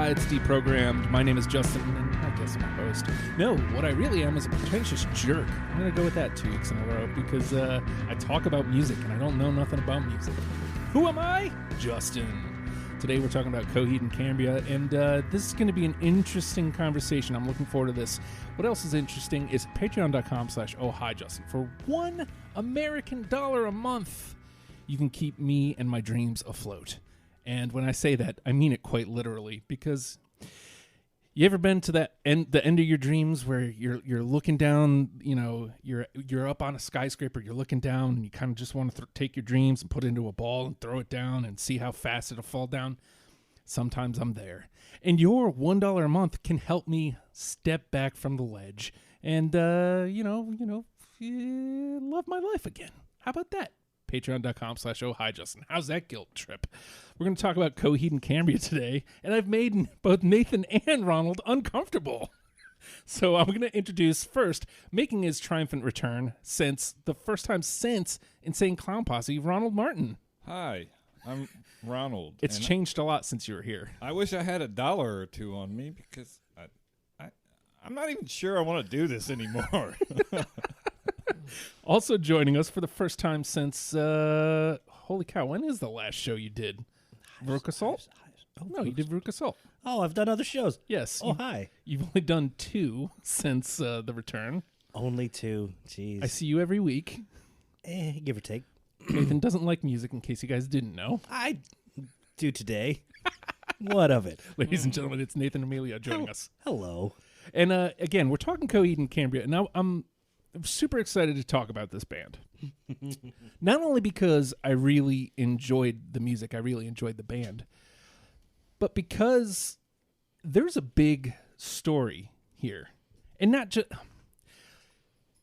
it's Deprogrammed. My name is Justin, and I guess I'm a host. No, what I really am is a pretentious jerk. I'm going to go with that 2 weeks in a row because I talk about music, and I don't know nothing about music. Who am I? Justin. Today we're talking about Coheed and Cambria, and this is going to be an interesting conversation. I'm looking forward to this. What else is interesting is patreon.com/ohhijustin. For $1 American a month, you can keep me and my dreams afloat. And when I say that, I mean it quite literally, because you ever been to the end of your dreams where you're looking down, you know, you're up on a skyscraper, you're looking down, and you kind of just want to take your dreams and put it into a ball and throw it down and see how fast it'll fall down? Sometimes I'm there. And your $1 a month can help me step back from the ledge and, love my life again. How about that? Patreon.com/ohhijustin. How's that guilt trip? We're going to talk about Coheed and Cambria today, and I've made both Nathan and Ronald uncomfortable. So I'm going to introduce first, making his triumphant return since the first time since Insane Clown Posse, Ronald Martin. Hi, I'm Ronald. It's changed a lot since you were here. I wish I had $1 or $2 on me because I'm not even sure I want to do this anymore. Also joining us for the first time since, holy cow, when is the last show you did? Rook Assault? No, you did Rook Assault. Oh, I've done other shows. Yes. Oh, hi. You've only done 2 since the return. Only 2. Jeez. I see you every week. Give or take. Nathan doesn't like music, in case you guys didn't know. I do today. What of it? Ladies and gentlemen, it's Nathan Amelia joining us. Hello. And again, we're talking Coheed and Cambria. Now, I'm super excited to talk about this band. Not only because I really enjoyed the music, I really enjoyed the band, but because there's a big story here. And not just...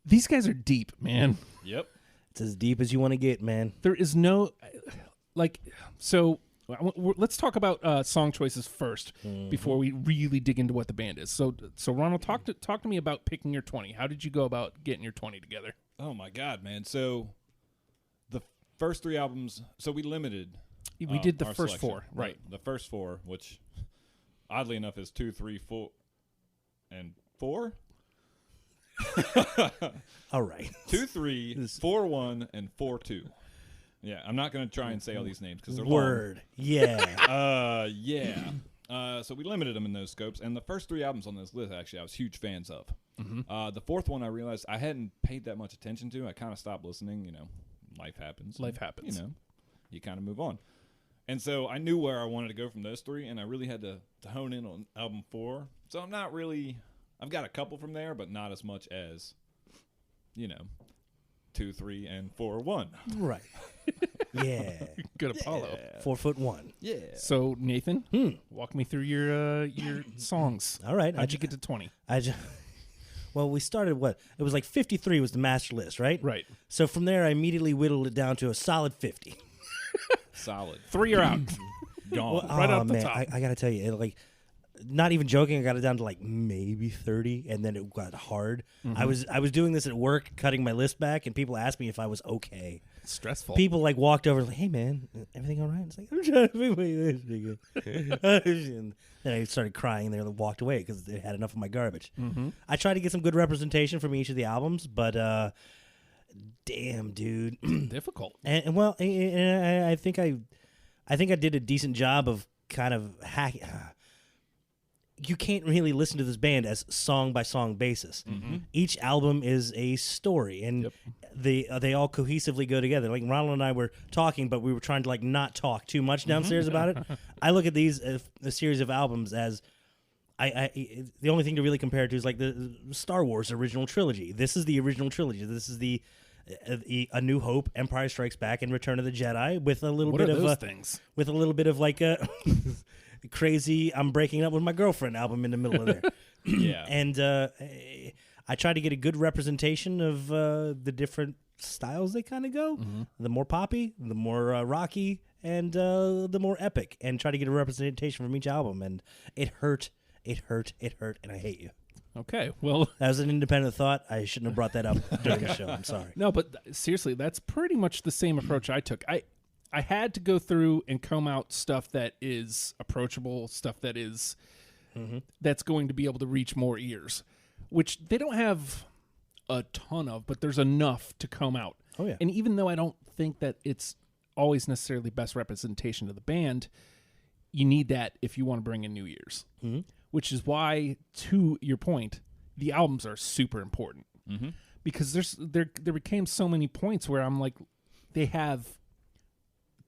These guys are deep, man. Yep. It's as deep as you want to get, man. There is no... So let's talk about song choices first before we really dig into what the band is. So Ronald, talk to me about picking your 20. How did you go about getting your 20 together? Oh my God, man! So the first 3 albums. So we limited. We did the our first selection. 4, right? The first 4, which oddly enough is 2, 3, 4, and 4. All right. 2, 3, 4, 1, and 4, 2. Yeah, I'm not going to try and say all these names because they're Word. long. Yeah. Yeah. So we limited them in those scopes, and the first 3 albums on this list, actually, I was huge fans of. Mm-hmm. The 4th one, I realized I hadn't paid that much attention to. I kind of stopped listening. You know, life happens. Life happens. You know, you kind of move on. And so I knew where I wanted to go from those 3, and I really had to hone in on album 4. So I'm not really. I've got a couple from there, but not as much as, 2, 3, and 4, 1. Right. Yeah. Good Apollo. 4'1". Yeah. So Nathan, walk me through your songs. All right. How'd you get to 20? Well, we started it was like 53 was the master list, right? Right. So from there, I immediately whittled it down to a solid 50. Solid. 3 are out. Gone. Well, Right off the man, top. I got to tell you, not even joking, I got it down to like maybe 30, and then it got hard. I was doing this at work, cutting my list back, and people asked me if I was okay. Stressful. People walked over like, "Hey man, everything all right?" It's like, "I'm trying to make this pretty good." And then I started crying, and they walked away because they had enough of my garbage. I tried to get some good representation from each of the albums, but damn, dude, Difficult. and I think I did a decent job of kind of hacking. You can't really listen to this band as song by song basis. Each album is a story, and they all cohesively go together. Like Ronald and I were talking, but we were trying to not talk too much downstairs about it. I look at these a series of albums as the only thing to really compare it to is like the Star Wars original trilogy. This is the original trilogy. This is the A New Hope, Empire Strikes Back, and Return of the Jedi with a little bit of things? With a little bit of like a crazy I'm breaking up with my girlfriend album in the middle of there. Yeah. And I try to get a good representation of the different styles they kind of go. The more poppy, the more rocky, and the more epic, and try to get a representation from each album. And it hurt, and I hate you. Okay, well... That was an independent thought. I shouldn't have brought that up during the show. I'm sorry. No, but seriously, that's pretty much the same approach I took. I had to go through and comb out stuff that is approachable, stuff that is that's going to be able to reach more ears, which they don't have a ton of, but there's enough to comb out. Oh, yeah. And even though I don't think that it's always necessarily best representation of the band, you need that if you want to bring in new ears. Which is why, to your point, the albums are super important. Because there became so many points where I'm like, they have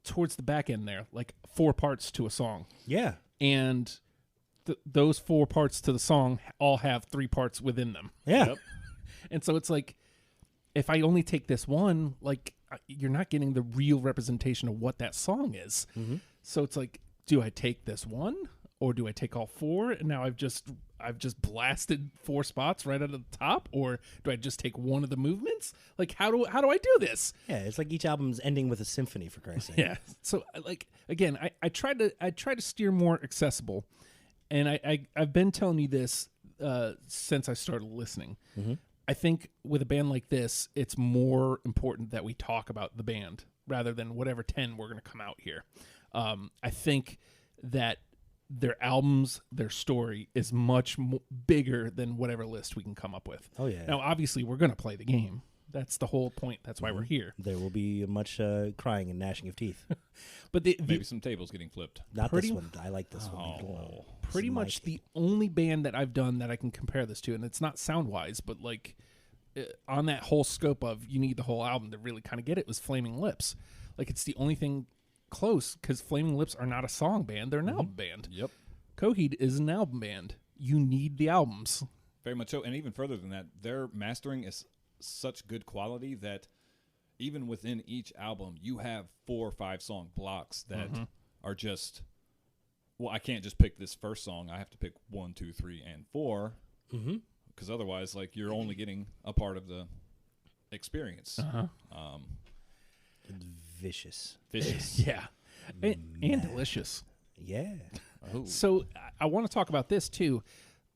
towards the back end there, like 4 parts to a song. Yeah. And those 4 parts to the song all have 3 parts within them. Yeah. Yep. And so it's like, if I only take this one, like, you're not getting the real representation of what that song is. So it's like, do I take this one or do I take all 4? And now I've just blasted 4 spots right at the top, or do I just take one of the movements? Like, how do I do this? Yeah, it's like each album's ending with a symphony, for Christ's sake. Yeah. So, like, again, I try to steer more accessible, and I've been telling you this since I started listening. I think with a band like this, it's more important that we talk about the band rather than whatever 10 we're going to come out here. I think that their albums, their story is much bigger than whatever list we can come up with. Oh, yeah. Now, obviously, we're going to play the game. That's the whole point. That's why we're here. There will be much crying and gnashing of teeth. But Maybe some tables getting flipped. Not Pretty- this one. I like this one. pretty It's much Mike. the only band that I've done that I can compare this to, and it's not sound-wise, but like on that whole scope of you need the whole album to really kind of get it, was Flaming Lips. Like, it's the only thing close, because Flaming Lips are not a song band. They're an album band. Yep. Coheed is an album band. You need the albums. Very much so. And even further than that, their mastering is such good quality that even within each album, you have 4 or 5 song blocks that are just, well, I can't just pick this first song. I have to pick 1, 2, 3, and 4. Because otherwise, like, you're only getting a part of the experience. It's vicious. Vicious. Yeah. And delicious. Yeah. Oh. So I want to talk about this too.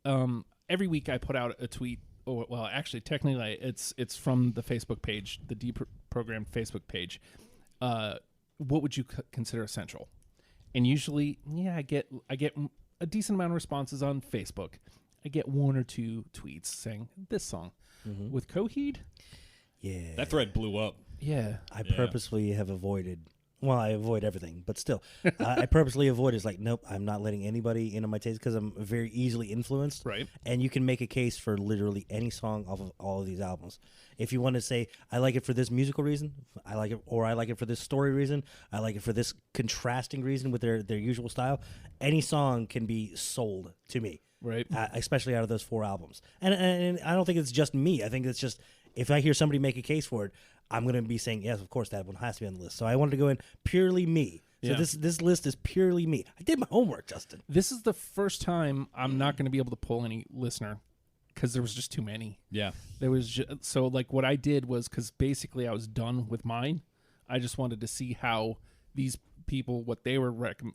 Every week I put out a tweet. Or, well, actually, technically, it's from the Facebook page, the deprogrammed Facebook page. What would you consider essential? And usually, yeah, I get a decent amount of responses on Facebook. I get 1 or 2 tweets saying this song with Coheed. Yeah. That thread blew up. Yeah, I purposely have avoided. Well, I avoid everything, but still, I purposely avoid. It's like, nope, I'm not letting anybody into my taste because I'm very easily influenced. Right. And you can make a case for literally any song off of all of these albums. If you want to say, I like it for this musical reason, I like it, or I like it for this story reason, I like it for this contrasting reason with their usual style, any song can be sold to me. right. Especially out of those 4 albums. And I don't think it's just me. I think it's just, if I hear somebody make a case for it, I'm going to be saying, yes, of course, that one has to be on the list. So I wanted to go in purely me. So Yeah. this list is purely me. I did my homework, Justin. This is the first time I'm not going to be able to pull any listener because there was just too many. Yeah. There was so like what I did was, because basically I was done with mine. I just wanted to see how these people, what they were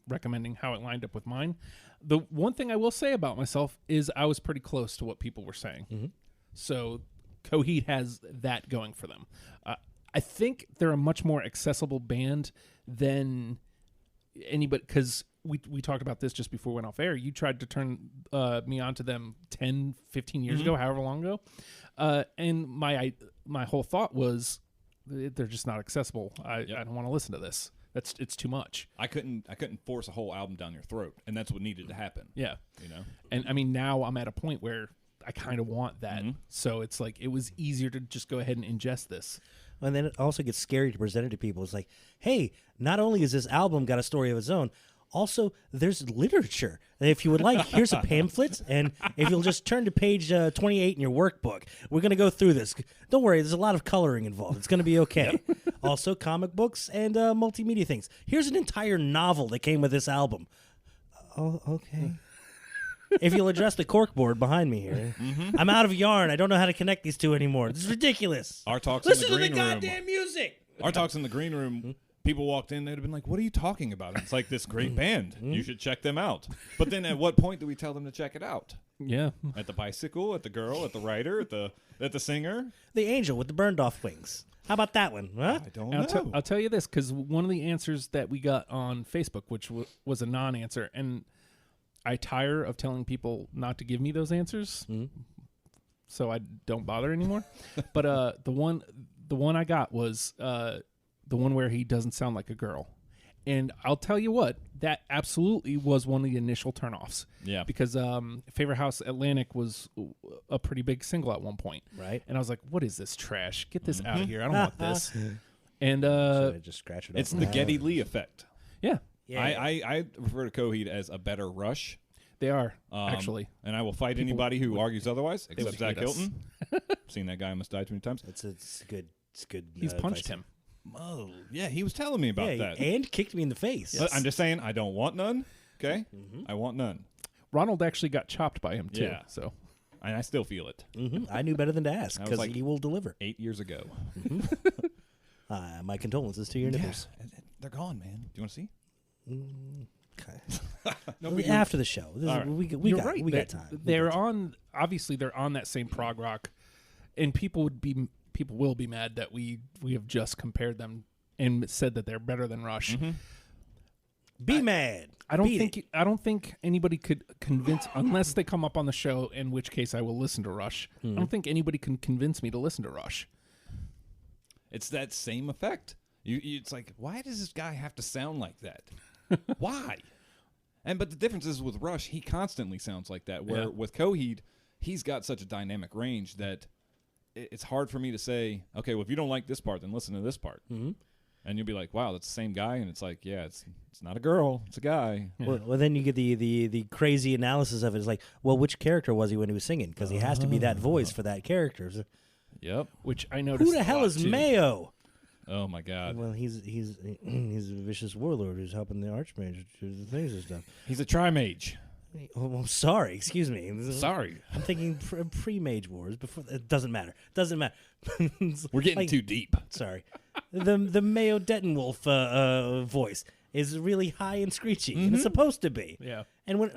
recommending, how it lined up with mine. The one thing I will say about myself is I was pretty close to what people were saying. So Coheed has that going for them. I think they're a much more accessible band than anybody, because we talked about this just before we went off air. You tried to turn me on to them 10, 15 years ago, however long ago. And my whole thought was they're just not accessible. I don't want to listen to this. It's too much. I couldn't force a whole album down your throat, and that's what needed to happen. Yeah. You know? And I mean, now I'm at a point where I kind of want that. So it's like, it was easier to just go ahead and ingest this. And then it also gets scary to present it to people. It's like, hey, not only is this album got a story of its own, also there's literature. And if you would like, here's a pamphlet, and if you'll just turn to page 28 in your workbook, we're going to go through this. Don't worry, there's a lot of coloring involved. It's going to be okay. Also, comic books and multimedia things. Here's an entire novel that came with this album. Oh, okay. If you'll address the corkboard behind me here. I'm out of yarn. I don't know how to connect these two anymore. This is ridiculous. Our talks Listen in the to the green room. goddamn music. Our talks in the green room. People walked in, they'd have been like, "What are you talking about?" It's like this great band. You should check them out. But then, at what point do we tell them to check it out? Yeah. At the bicycle, at the girl, at the writer, at the singer. The angel with the burned off wings. How about that one? Huh? I don't And know. I'll tell you this, because one of the answers that we got on Facebook, which was a non-answer, and I tire of telling people not to give me those answers, so I don't bother anymore. But the one I got was the one where he doesn't sound like a girl. And I'll tell you what, that absolutely was one of the initial turnoffs. Yeah. Because Favorite House Atlantic was a pretty big single at one point. Right. And I was like, what is this trash? Get this out of here. I don't want this. And Should I just scratch it up? It's the Geddy Lee effect. yeah, Yeah. I refer to Coheed as a better Rush. they are, actually. And I will fight anybody who argues otherwise, except would Zach hate us. Hilton. Seen that guy almost die too many times. It's good. It's good. He's punched advice. him. Oh, yeah, he was telling me about that. and kicked me in the face. But I'm just saying, I don't want none. Okay, I want none, Ronald actually got chopped by him, too. Yeah. So and I still feel it. I knew better than to ask I was because like- he will deliver. 8 years ago. My condolences to your nipples. They're gone, man. Do you want to see? Okay. No, but After the show, All right. we you're got right. we got time. They're on. Obviously, they're on that same prog rock, and people will be mad that we have just compared them and said that they're better than Rush. Be mad. I don't Beat think it. I don't think anybody could convince, unless they come up on the show, in which case I will listen to Rush. I don't think anybody can convince me to listen to Rush. it's that same effect. It's like, why does this guy have to sound like that? Why? But the difference is with Rush, he constantly sounds like that. Where Yeah. with Coheed, he's got such a dynamic range that it's hard for me to say, okay, well, if you don't like this part, then listen to this part. And you'll be like, wow, that's the same guy. And it's like, yeah, it's not a girl, it's a guy. Well, then you get the crazy analysis of it. It's like, well, which character was he when he was singing? Because he has to be that voice for that character. So, Yep. Which I noticed. who the hell a lot, is too. Mayo? Oh my God. Well, he's a vicious warlord who's helping the Archmage do the things and stuff. He's a tri-mage. Oh, well, sorry, excuse me. Sorry. I'm thinking pre-Mage Wars. Before it doesn't matter. Doesn't matter. We're getting Like, too deep. Sorry, the Mayo Dettenwolf voice is really high and screechy, and it's supposed to be. Yeah. And when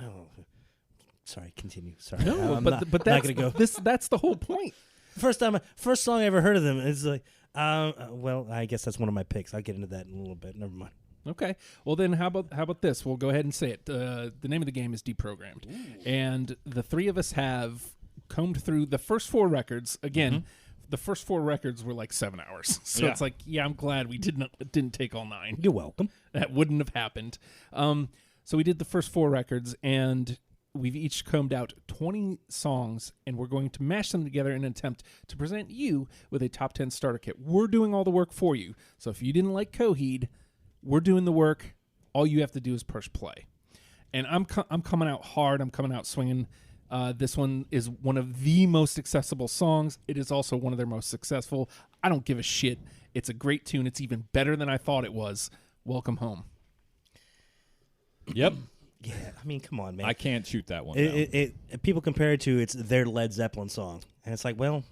sorry, continue. Sorry, No, I'm but not, but not that's gonna go. that's the whole point. First song I ever heard of them is like, well, I guess that's one of my picks. I'll get into that in a little bit. Never mind. Okay. Well, then how about this? We'll go ahead and say it. The name of the game is Deprogrammed. And the three of us have combed through the first four records. Again, the first four records were like 7 hours. So Yeah. it's like, yeah, I'm glad we didn't take all 9. You're welcome. That wouldn't have happened. So we did the first 4 records, and we've each combed out 20 songs, and we're going to mash them together in an attempt to present you with a top 10 starter kit. We're doing all the work for you. So if you didn't like Coheed, we're doing the work. All you have to do is push play. And I'm coming out hard. I'm coming out swinging. This one is one of the most accessible songs. It is also one of their most successful. I don't give a shit. It's a great tune. It's even better than I thought it was. Welcome Home. Yep. Yeah, I mean, come on, man. I can't shoot that one down. People compare it to it's their Led Zeppelin song, and it's like, well,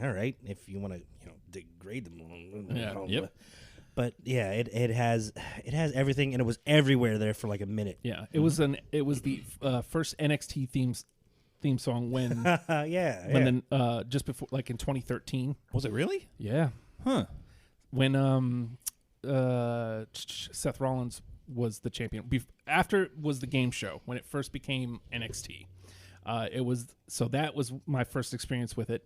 all right, if you want to, degrade them. Yeah. Yep. But yeah, it has everything, and it was everywhere there for like a minute. Yeah, it was the first NXT theme song when Yeah. then just before, like in 2013. Was it really? Yeah, Huh. when Seth Rollins was the champion. After it was the game show when it first became NXT. That was my first experience with it.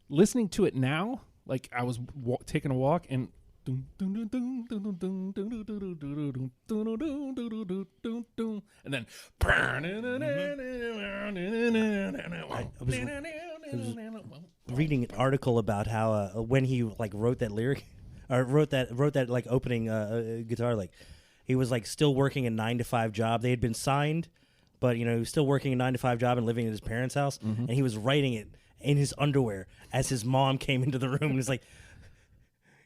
Listening to it now, like I was taking a walk and. And then reading an article about how when he like wrote that lyric or wrote that like opening guitar, like he was like still working a 9-to-5 job. They had been signed, but he was still working a 9-to-5 job and living in his parents' house, and he was writing it in his underwear as his mom came into the room, and he's like,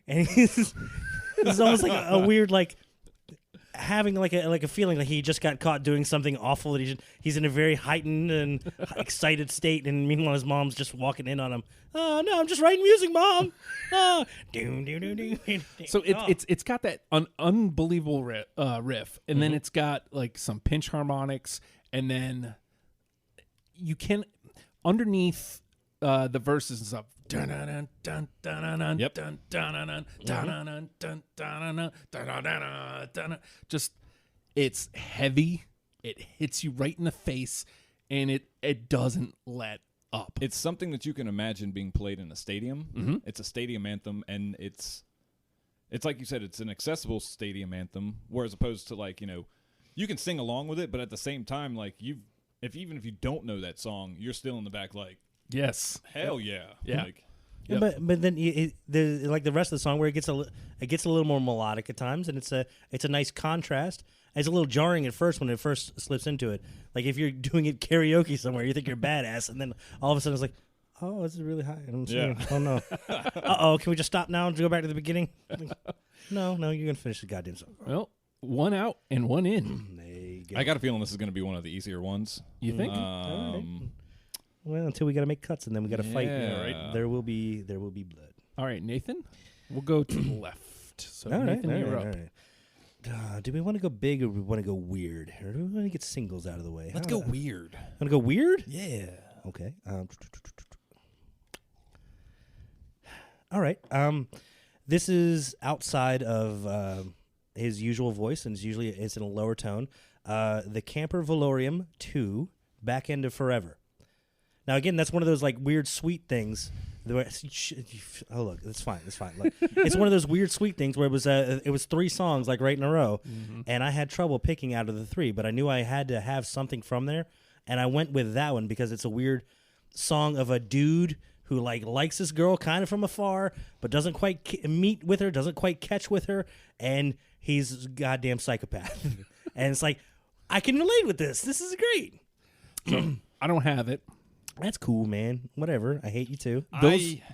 and it's almost like a weird like having like a feeling like he just got caught doing something awful, that he's in a very heightened and excited state, and meanwhile his mom's just walking in on him. Oh no, I'm just writing music, Mom. Oh, so it's got that unbelievable riff, and then it's got like some pinch harmonics, and then you can underneath the verses and stuff. Just it's heavy. It hits you right in the face, and it doesn't let up. It's something that you can imagine being played in a stadium. Mm-hmm. It's a stadium anthem, and it's like you said, it's an accessible stadium anthem, whereas opposed to like, you know, you can sing along with it, but at the same time, like even if you don't know that song, you're still in the back like, yes, hell yeah, yeah. Like, Yep. But then there's like the rest of the song where it gets a little more melodic at times, and it's a nice contrast. It's a little jarring at first when it first slips into it. Like if you're doing it karaoke somewhere, you think you're badass, and then all of a sudden it's like, oh, this is really high. And I'm singing. Oh no. Uh-oh, can we just stop now and go back to the beginning? No, you're gonna finish the goddamn song. Well, one out and one in. There you go. I got a feeling this is going to be one of the easier ones. You think? All right. Well, until we got to make cuts and then we got to fight. Yeah. Right? There will be blood. All right, Nathan. We'll go to the left. So All right, Nathan, you're up. all right. Do we want to go big or we want to go weird? Or do we want to get singles out of the way? Let's go weird. Want to go weird? Yeah. Okay. All right. This is outside of his usual voice, and it's in a lower tone. The Camper Valorium 2, Back End of Forever. Now, again, that's one of those like weird sweet things. Oh, look, it's fine. Look, it's one of those weird sweet things where it was 3 songs like right in a row, and I had trouble picking out of the 3, but I knew I had to have something from there, and I went with that one because it's a weird song of a dude who like likes this girl kind of from afar, but doesn't quite meet with her, doesn't quite catch with her, and he's a goddamn psychopath. And it's like, I can relate with this. This is great. So I don't have it. That's cool, man. Whatever. I hate you too.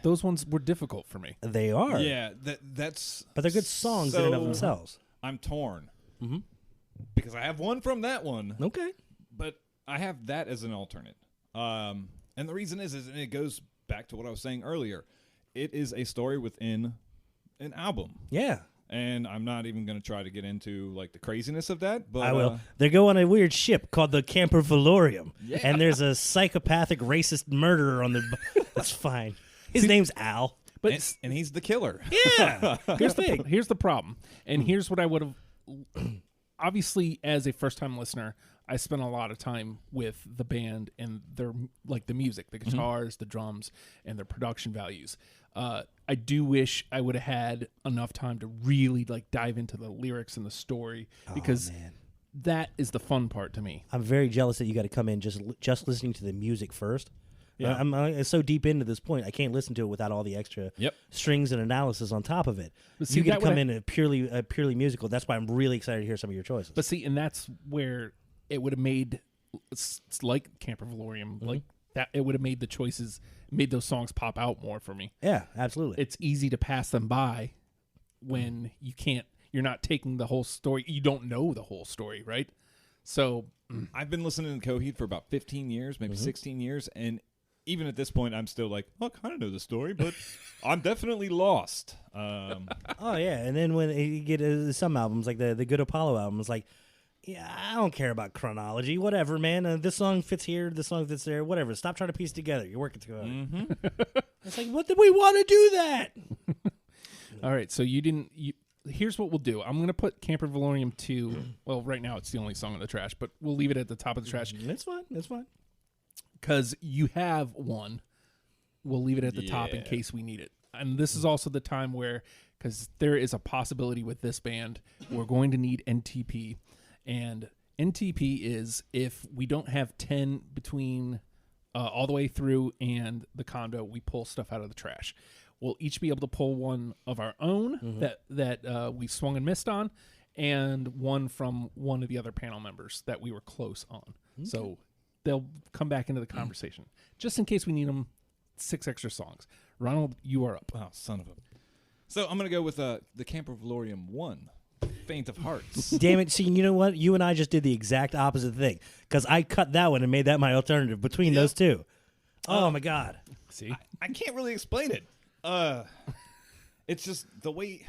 Those ones were difficult for me. They are. Yeah, that's. But they're good songs in and of themselves. I'm torn Mm-hmm. because I have one from that one, Okay. but I have that as an alternate. And the reason is and it goes back to what I was saying earlier. It is a story within an album. Yeah. And I'm not even going to try to get into like the craziness of that, but I will. They go on a weird ship called the Camper Valorium, and there's a psychopathic racist murderer on the. That's fine. His name's Al. But and he's the killer. Yeah. Here's the problem, and here's what I would have. Obviously, as a first-time listener, I spent a lot of time with the band and their like the music, the guitars, the drums, and their production values. I do wish I would have had enough time to really like dive into the lyrics and the story because that is the fun part to me. I'm very jealous that you got to come in just listening to the music first. Yeah. I'm so deep into this point, I can't listen to it without all the extra strings and analysis on top of it. But see, you get to come in purely musical. That's why I'm really excited to hear some of your choices. But see, and that's where it would have made it's like Camper Valorium, like that. It would have made the choices, made those songs pop out more for me. Yeah, absolutely. It's easy to pass them by when you're not taking the whole story. You don't know the whole story, right? So I've been listening to Coheed for about 15 years, maybe 16 years, and even at this point, I'm still like, I kind of know the story, but I'm definitely lost. Oh yeah, and then when you get some albums like the Good Apollo album, it's like, yeah, I don't care about chronology. Whatever, man. This song fits here. This song fits there. Whatever. Stop trying to piece it together. You're working too hard. It's like, what did we want to do that? all right, so you didn't. Here's what we'll do. I'm going to put Camper Valorium 2. Well, right now it's the only song in the trash, but we'll leave it at the top of the trash. It's fine. It's fine. Because you have one. We'll leave it at the top in case we need it. And this is also the time where, because there is a possibility with this band, we're going to need NTP. And NTP is if we don't have 10 between all the way through and the condo, we pull stuff out of the trash. We'll each be able to pull one of our own that we swung and missed on, and one from one of the other panel members that we were close on. Okay. So they'll come back into the conversation. Just in case we need them, 6 extra songs. Ronald, you are up. Oh, son of a... So I'm going to go with the Camper Valorium 1, Faint of Hearts. Damn it. See, you know what? You and I just did the exact opposite thing, because I cut that one and made that my alternative between those two. Oh, my God. See? I can't really explain it. It's just the way...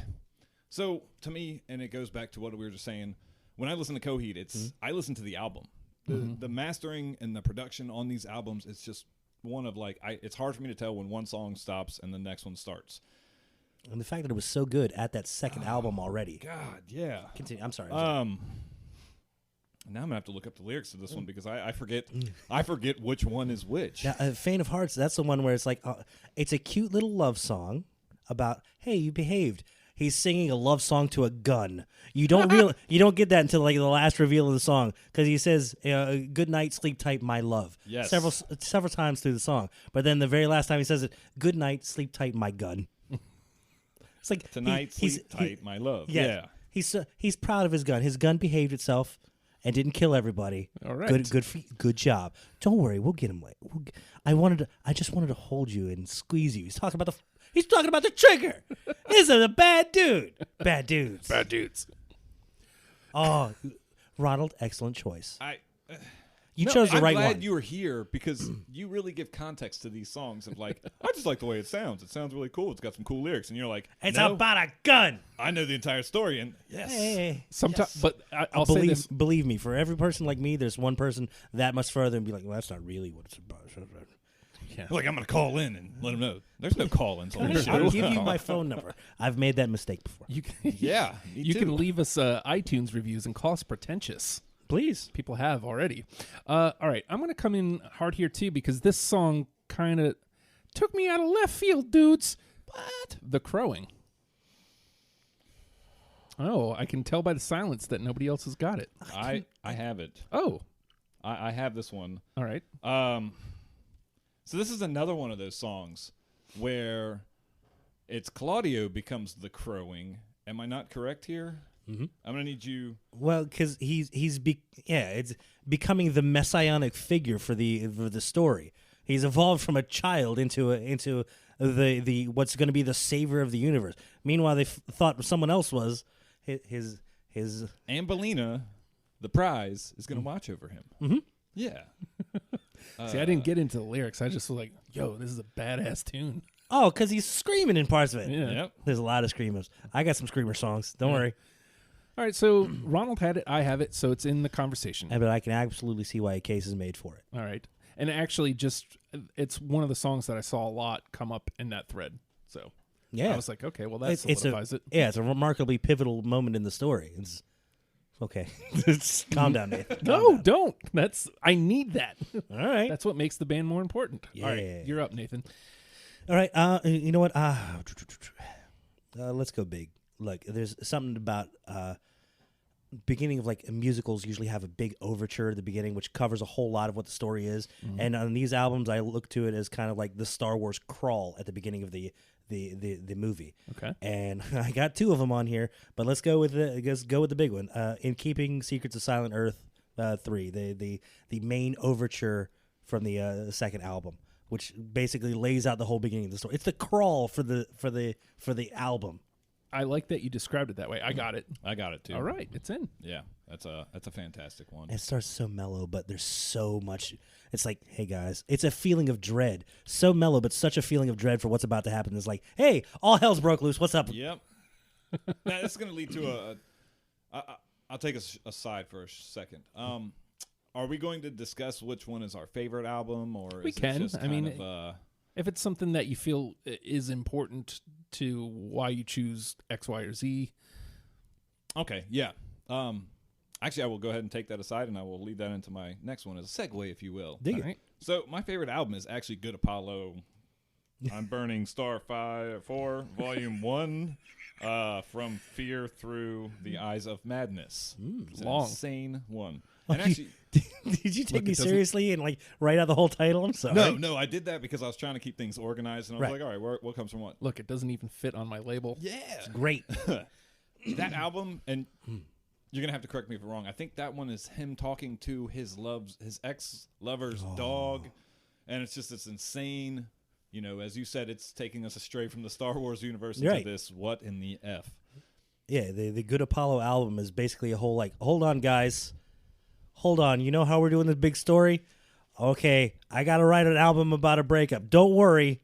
So, to me, and it goes back to what we were just saying, when I listen to Coheed, I listen to the album. The mastering and the production on these albums is just one of like it's hard for me to tell when one song stops and the next one starts. And the fact that it was so good at that second album already. God, yeah. Continue. I'm sorry. Now I'm gonna have to look up the lyrics to this one because I forget which one is which. Now, Faint of Hearts, that's the one where it's like it's a cute little love song about, hey, you behaved. He's singing a love song to a gun. You don't you don't get that until like the last reveal of the song because he says, "Good night, sleep tight, my love." Yes. several times through the song, but then the very last time he says it, "Good night, sleep tight, my gun." It's like Tonight, sleep tight, my love. Yeah. He's proud of his gun. His gun behaved itself and didn't kill everybody. All right. Good job. Don't worry, we'll get him. I just wanted to hold you and squeeze you. He's talking about the trigger. This is a bad dude. Bad dudes. Bad dudes. Oh, Ronald, excellent choice. You No, chose the I'm right glad one. you were here because you really give context to these songs of like, I just like the way it sounds. It sounds really cool. It's got some cool lyrics. And you're like, It's no, about a gun. I know the entire story. And yes. Hey. Sometimes, but I'll say this. Believe me, for every person like me, there's one person that much further and be like, well, that's not really what it's about. Yeah. Like, I'm going to call in and let them know. There's no call-ins on this show. I'll give you my phone number. I've made that mistake before. You Yeah. me you too. can leave us iTunes reviews and call us pretentious. Please. People have already. All right, I'm going to come in hard here too because this song kind of took me out of left field, dudes. What? The Crowing. Oh, I can tell by the silence that nobody else has got it. I have it. Oh, I have this one. all right. So this is another one of those songs where it's Claudio becomes the crowing. Am I not correct here? Mm-hmm. I'm gonna need you. Well, because it's becoming the messianic figure for the story. He's evolved from a child into the what's going to be the savior of the universe. Meanwhile, they thought someone else was his. Ambelina, the prize, is gonna watch over him. Mhm. Yeah. See, I didn't get into the lyrics. I just was like, yo, this is a badass tune. Oh, because he's screaming in parts of it. Yeah. Yep. There's a lot of screamers. I got some screamer songs. Don't worry. All right, so Ronald had it. I have it, so it's in the conversation. But I can absolutely see why a case is made for it. All right. And actually, it's one of the songs that I saw a lot come up in that thread. So Yeah. I was like, okay, well, that It's solidifies it. Yeah, it's a remarkably pivotal moment in the story. It's okay. Calm down, Nathan. Calm No, down. don't. I need that. All right. That's what makes the band more important. All Yeah. right, you're up, Nathan. All right. You know what? Let's go big. Look, there's something about beginning of like musicals usually have a big overture at the beginning, which covers a whole lot of what the story is. Mm-hmm. And on these albums, I look to it as kind of like the Star Wars crawl at the beginning of the movie. Okay. And I got two of them on here, but let's go with the big one. In Keeping Secrets of Silent Earth 3, the main overture from the second album, which basically lays out the whole beginning of the story. It's the crawl for the album. I like that you described it that way. I got it. I got it too. All right, it's in. Yeah, that's a fantastic one. It starts so mellow, but there's so much. It's like, hey guys, it's a feeling of dread. So mellow, but such a feeling of dread for what's about to happen. It's like, hey, all hell's broke loose. What's up? Yep. Now this is going to lead to I'll take us aside for a second. Are we going to discuss which one is our favorite album, or We is can. It just I mean, kind of, if it's something that you feel is important to why you choose X, Y, or Z. okay, yeah. Actually, I will go ahead and take that aside, and I will lead that into my next one as a segue, if you will. Dig All it. right. So my favorite album is actually Good Apollo. I'm Burning Star 4, Volume 1, From Fear Through the Eyes of Madness. It's an long. insane one. And actually, Did you take me seriously and like write out the whole title? I'm sorry. no, I did that because I was trying to keep things organized, and I was Right. like, all right, what comes from what? Look, it doesn't even fit on my label. Yeah. Great. That album, and you're going to have to correct me if I'm wrong, I think that one is him talking to his ex-lover's dog, and it's just this insane, as you said, it's taking us astray from the Star Wars universe into Right. this, what in the F? Yeah, the Good Apollo album is basically a whole like, hold on, guys. Hold on. You know how we're doing this big story? Okay, I got to write an album about a breakup. Don't worry.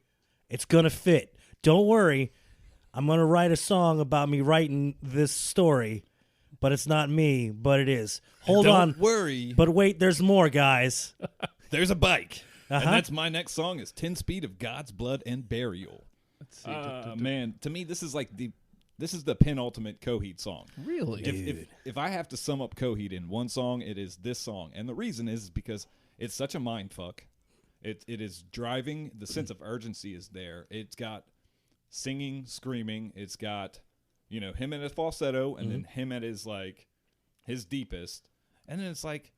It's going to fit. Don't worry. I'm going to write a song about me writing this story. but it's not me, but it is. Hold Don't on. worry. But wait, there's more, guys. There's a bike. Uh-huh. And that's my next song is 10 Speed of God's Blood and Burial. Let's see. Man, to me, this is the penultimate Coheed song. Really? If I have to sum up Coheed in one song, it is this song. And the reason is because it's such a mind fuck. It is driving. The sense of urgency is there. It's got singing, screaming. It's got, him at his falsetto and then him at his deepest. And then it's like,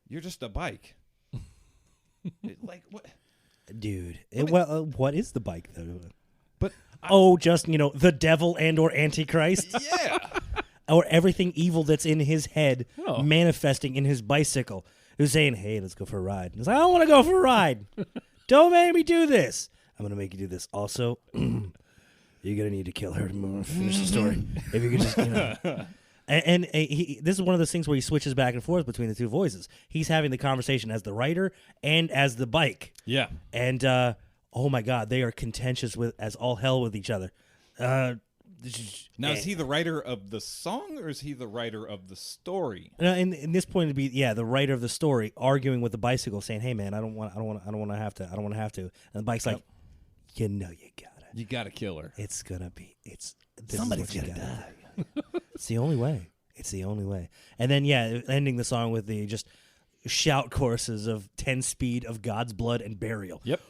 you're just a bike. What? Dude. What is the bike, though? But just, the devil and or Antichrist? yeah. Or everything evil that's in his head Oh. manifesting in his bicycle. Who's saying, hey, let's go for a ride. He's like, I don't want to go for a ride. Don't make me do this. I'm going to make you do this. Also, you're going to need to kill her to finish the story. If you could just, this is one of those things where he switches back and forth between the two voices. He's having the conversation as the writer and as the bike. Yeah. And, oh my God, they are contentious as all hell with each other. Now, is he the writer of the song or is he the writer of the story? In this point, it'd be the writer of the story arguing with the bicycle, saying, "Hey, man, I don't want to have to. And the bike's like, you gotta. You gotta kill her. It's gonna be. Somebody's gonna die. It's the only way. It's the only way. And then ending the song with the just shout choruses of 10 Speed of God's Blood and Burial. Yep.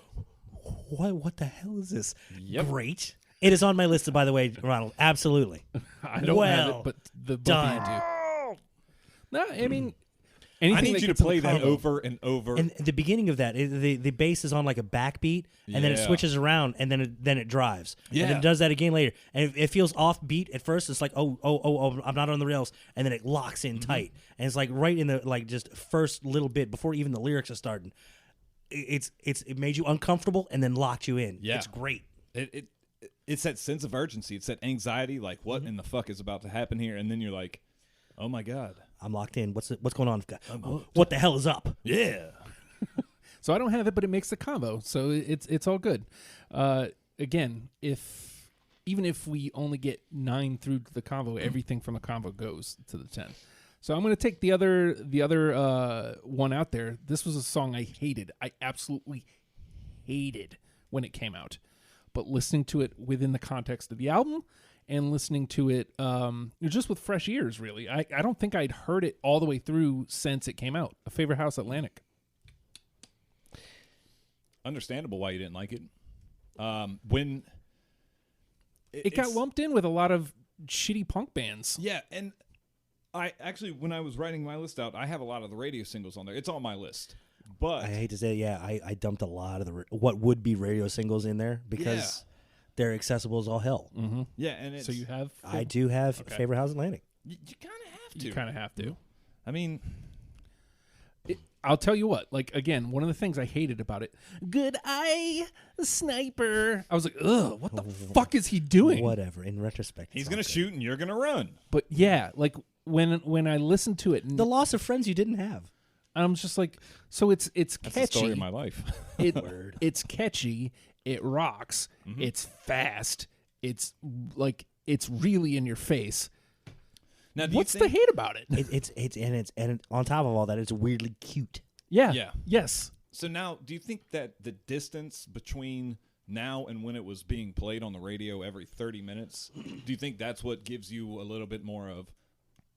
What the hell is this? Yep. Great. It is on my list, by the way, Ronald. Absolutely. I don't have it, but the both of you do. No, I mean, anything I need that you to gets in play the that combo. over and over. And the beginning of that, the bass is on like a backbeat, and then it Yeah. switches around, and then it drives. And then Yeah. it does that again later. And it feels off beat at first. It's like, oh, I'm not on the rails. And then it locks in tight. And it's like right in the just first little bit before even the lyrics are starting. It made you uncomfortable and then locked you in. Yeah. It's great. It's that sense of urgency. It's that anxiety, like what in the fuck is about to happen here? And then you're like, oh my God. I'm locked in. What's going on? What the hell is up? Yeah. So I don't have it, but it makes the combo. So it's all good. Again, even if we only get 9 through the combo, everything from the combo goes to the 10. So I'm going to take the other one out there. This was a song I hated. I absolutely hated when it came out. But listening to it within the context of the album and listening to it just with fresh ears, really. I don't think I'd heard it all the way through since it came out. A Favorite House Atlantic. Understandable why you didn't like it. When It got lumped in with a lot of shitty punk bands. Yeah, and I actually, when I was writing my list out, I have a lot of the radio singles on there. It's on my list. But I hate to say it, I dumped a lot of what would be radio singles in there because they're accessible as all hell. Mm-hmm. yeah, and it's, So you have... I do have Okay. Favorite House Atlantic. you kind of have to. You kind of have to. I mean, I'll tell you what, again, one of the things I hated about it, Good Eye Sniper. I was like, ugh, what the fuck is he doing? Whatever. In retrospect, he's it's going all to good. shoot and you're going to run. But yeah, when I listened to it, The loss of friends you didn't have. I'm just like, so it's That's catchy. the story of my life. It's catchy. It rocks. Mm-hmm. It's fast. It's really in your face. Now, do What's you the think, hate about it? And on top of all that, it's weirdly cute. Yeah. Yeah. Yes. So now, do you think that the distance between now and when it was being played on the radio every 30 minutes, do you think that's what gives you a little bit more of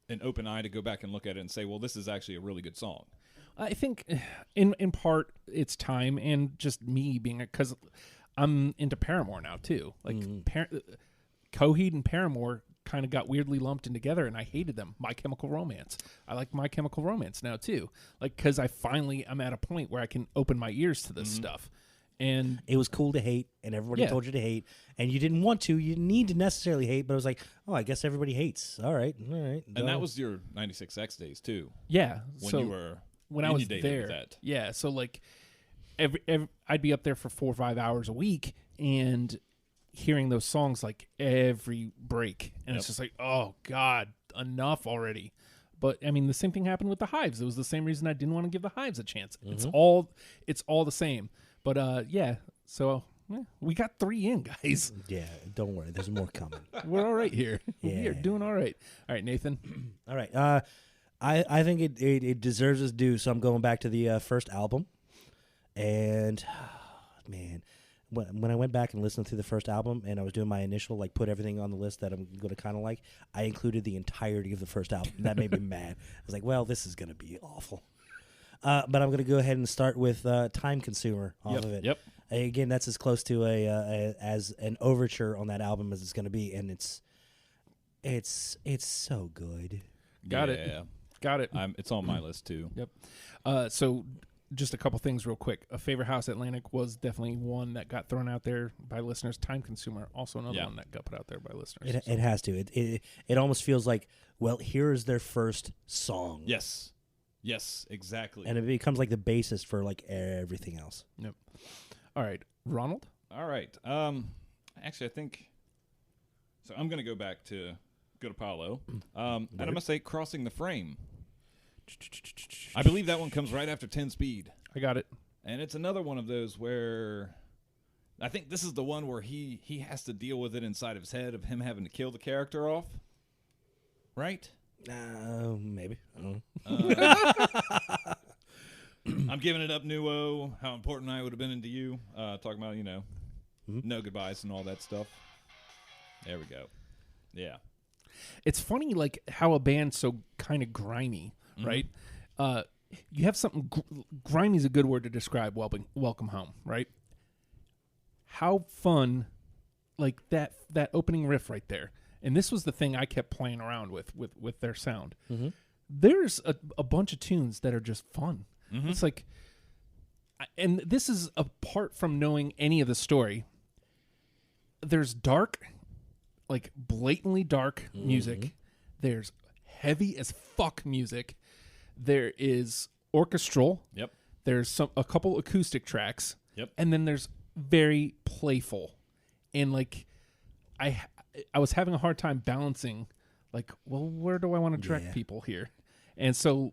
an open eye to go back and look at it and say, well, this is actually a really good song? I think in part it's time and just me being, because I'm into Paramore now too. Like Coheed and Paramore kind of got weirdly lumped in together, and I hated them. My Chemical Romance. I like My Chemical Romance now too. Like, because I'm at a point where I can open my ears to this stuff. And It was cool to hate, and everybody told you to hate, and you didn't want to. You didn't need to necessarily hate, but it was like, oh, I guess everybody hates. All right. And that was your 96X days, too, yeah, when so you were when I was inundated with there, that. yeah. So like, every I'd be up there for 4 or 5 hours a week, and hearing those songs like every break, and it's just like, oh God, enough already. But I mean, the same thing happened with the Hives. It was the same reason I didn't want to give the Hives a chance. It's all the same. But yeah, so We got 3 in, guys. Yeah, don't worry. There's more coming. We're all right here. Yeah. We are doing all right. All right, Nathan. All right. I think it deserves its due, so I'm going back to the first album. And, man, when I went back and listened to the first album and I was doing my initial, like, put everything on the list that I'm going to kind of like, I included the entirety of the first album. That made me mad. I was like, well, this is going to be awful. But I'm going to go ahead and start with Time Consumer off of it. Yep. Again, that's as close to as an overture on that album as it's going to be, and it's so good. Got it. It's on my list too. Yep. So just a couple things real quick. A Favorite House Atlantic was definitely one that got thrown out there by listeners. Time Consumer, also another one that got put out there by listeners. It has to. It almost feels like, well, here is their first song. Yes, exactly. And it becomes like the basis for like everything else. Yep. All right, Ronald? All right. Actually, I think... So I'm going to go back to Good Apollo. And I'm going to say Crossing the Frame. I believe that one comes right after 10 Speed. I got it. And it's another one of those where... I think this is the one where he has to deal with it inside of his head of him having to kill the character off. Right? Maybe. I'm giving it up, Nuo. How important I would have been to you. Talking about, no goodbyes and all that stuff. There we go. Yeah. It's funny, like, how a band's so kind of grimy, right? You have something... grimy is a good word to describe Welcome Home, right? How fun, like, that opening riff right there. And this was the thing I kept playing around with their sound. Mm-hmm. There's a bunch of tunes that are just fun. Mm-hmm. It's like, and this is apart from knowing any of the story. There's dark, like blatantly dark music. There's heavy as fuck music. There is orchestral. Yep. There's a couple acoustic tracks. Yep. And then there's very playful, and like I was having a hard time balancing, like, well, where do I want to direct people here? And so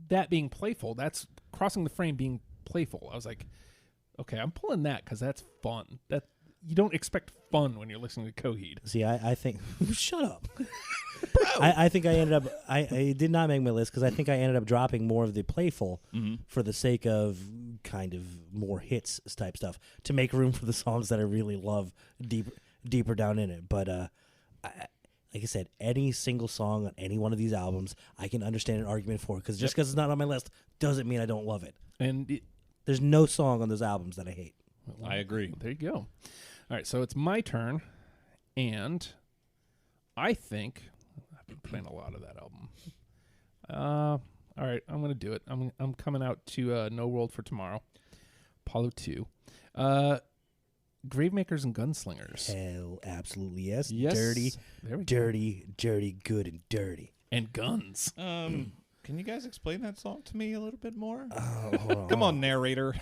that being playful, that's Crossing the Frame being playful. I was like, okay, I'm pulling that because that's fun. That you don't expect fun when you're listening to Coheed. See, I think shut up. I think I ended up I did not make my list because I think I ended up dropping more of the playful for the sake of kind of more hits type stuff to make room for the songs that I really love deeper down in it. But like I said, any single song on any one of these albums, I can understand an argument for, because just because it's not on my list doesn't mean I don't love it. And there's no song on those albums that I hate. I agree. There you go. All right, so it's my turn, and I think I've been playing a lot of that album. All right, I'm going to do it. I'm coming out to No World for Tomorrow, Apollo 2. Gravemakers and Gunslingers. Hell, absolutely yes. Yes. Dirty, good and dirty. And guns. Can you guys explain that song to me a little bit more? Hold on. Come on, narrator.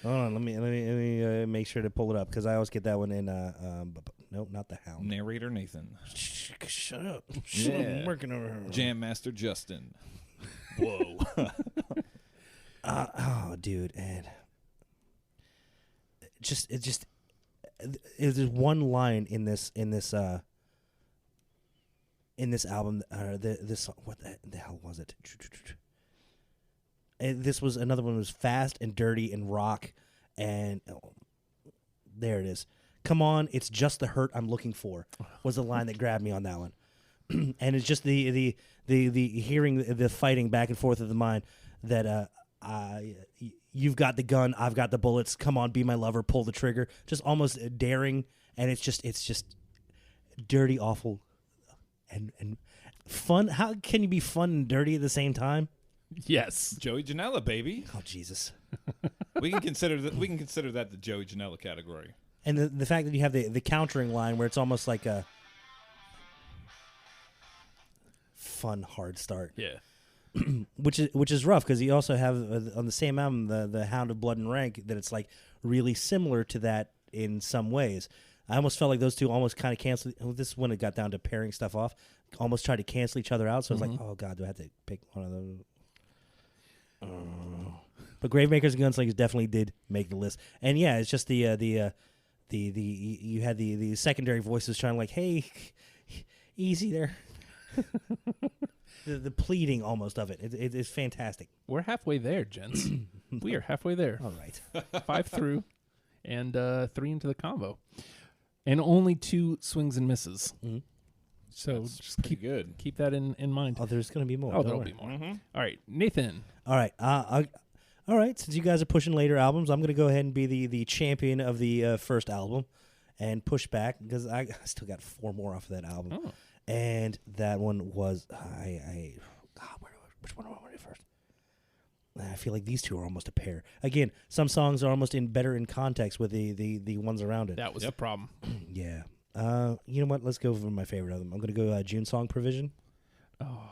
Hold on, let me make sure to pull it up, because I always get that one in. Nope, not the Hound. Narrator Nathan. Shut up. Yeah. I'm working over here. Jam Master Justin. Whoa. Oh, dude, and there's one line in this album. This what the hell was it? And this was another one. Was fast and dirty and rock, and there it is. Come on, it's just the hurt I'm looking for. Was the line that grabbed me on that one, and it's just the hearing the fighting back and forth of the mind that you've got the gun, I've got the bullets. Come on, be my lover, pull the trigger. Just almost daring, and it's just dirty, awful, and fun. How can you be fun and dirty at the same time? Yes. Joey Janela, baby. Oh, Jesus. We can consider that the Joey Janela category. And the fact that you have the countering line where it's almost like a fun hard start. Yeah. which is rough, because you also have on the same album the Hound of Blood and Rank, that it's like really similar to that in some ways. I almost felt like those two almost kind of canceled. This is when it got down to pairing stuff off. Almost tried to cancel each other out. So I was like, oh God, do I have to pick one of those? But Gravemakers and Gunslingers definitely did make the list. And yeah, it's just you had the secondary voices trying like, hey, easy there. the pleading almost of it. It's fantastic. We're halfway there, gents. We are halfway there. All right. 5 through and 3 into the combo. And only 2 swings and misses. Mm-hmm. So That's just pretty keep that in mind. Oh, there's going to be more. Oh, Don't there'll worry. be more. All right, Nathan. All right. All right. Since you guys are pushing later albums, I'm going to go ahead and be the champion of the first album and push back because I still got 4 more off of that album. Oh. And that one was which one do I want to do first? I feel like these two are almost a pair. Again, some songs are almost better in context with the ones around it. That was the problem. Yeah. You know what? Let's go for my favorite of them. I'm going to go June Song Provision. Oh.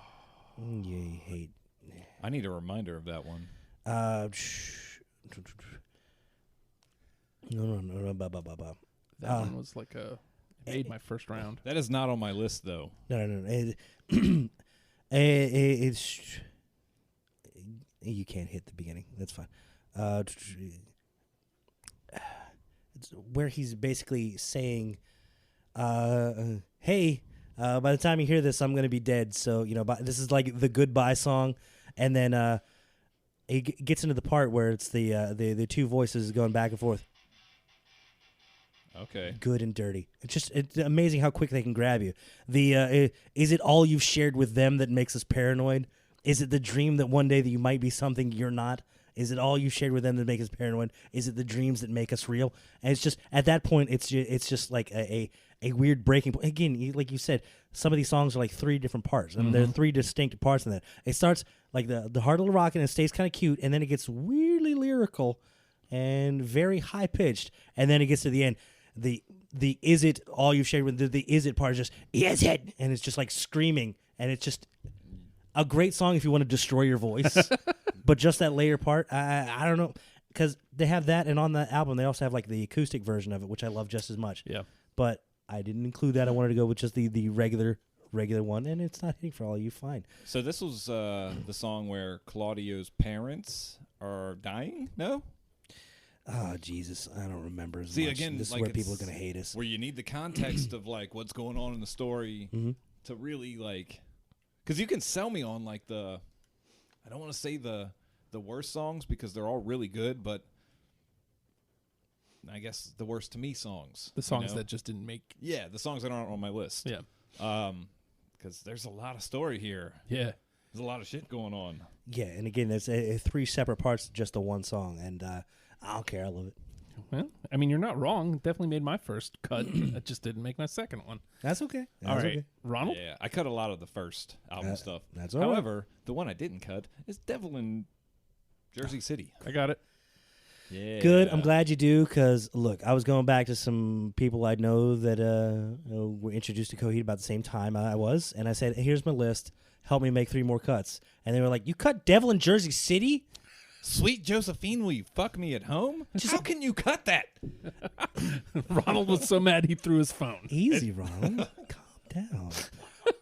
You hate. I need a reminder of that one. No. That one was like it made my first round. That is not on my list, though. No. It's you can't hit the beginning. That's fine. It's where he's basically saying, "Hey, by the time you hear this, I'm going to be dead." So this is like the goodbye song, and then he gets into the part where it's the 2 voices going back and forth. Okay. Good and dirty. It's amazing how quick they can grab you. Is it all you've shared with them that makes us paranoid? Is it the dream that one day that you might be something you're not? Is it all you shared with them that make us paranoid? Is it the dreams that make us real? And it's just at that point, it's just like a weird breaking point. Again, like you said, some of these songs are like 3 different parts, and there are 3 distinct parts in that. It starts like the heart of the rock, and it stays kind of cute, and then it gets weirdly lyrical and very high pitched, and then it gets to the end. The is it all you've shared with the is it part is just is it, and it's just like screaming, and it's just a great song if you want to destroy your voice. But just that later part, I don't know, because they have that, and on the album they also have like the acoustic version of it, which I love just as much. Yeah, but I didn't include that. I wanted to go with just the regular one, and it's not hitting for all you. Fine. So this was the song where Claudio's parents are dying? No? Oh, Jesus. I don't remember as See, much. again, this like is where people are going to hate us. Where you need the context of, like, what's going on in the story to really, like... Because you can sell me on, like, I don't want to say the worst songs because they're all really good, but I guess the worst to me songs. the songs that just didn't make. Yeah, the songs that aren't on my list. Yeah, because there's a lot of story here. yeah. There's a lot of shit going on. Yeah, and again, there's 3 separate parts to just the one song, and I don't care. I love it. Well, I mean, you're not wrong. Definitely made my first cut. It just didn't make my second one. That's okay. All right, Okay. Ronald. Yeah, I cut a lot of the first album stuff. That's all right. However, the one I didn't cut is Devil in Jersey City. I got it. Yeah. Good. I'm glad you do, because, look, I was going back to some people I know that were introduced to Coheed about the same time I was, and I said, here's my list. Help me make 3 more cuts. And they were like, you cut Devil in Jersey City? Sweet Josephine, will you fuck me at home? How can you cut that? Ronald was so mad he threw his phone. Easy, Ronald. Calm down.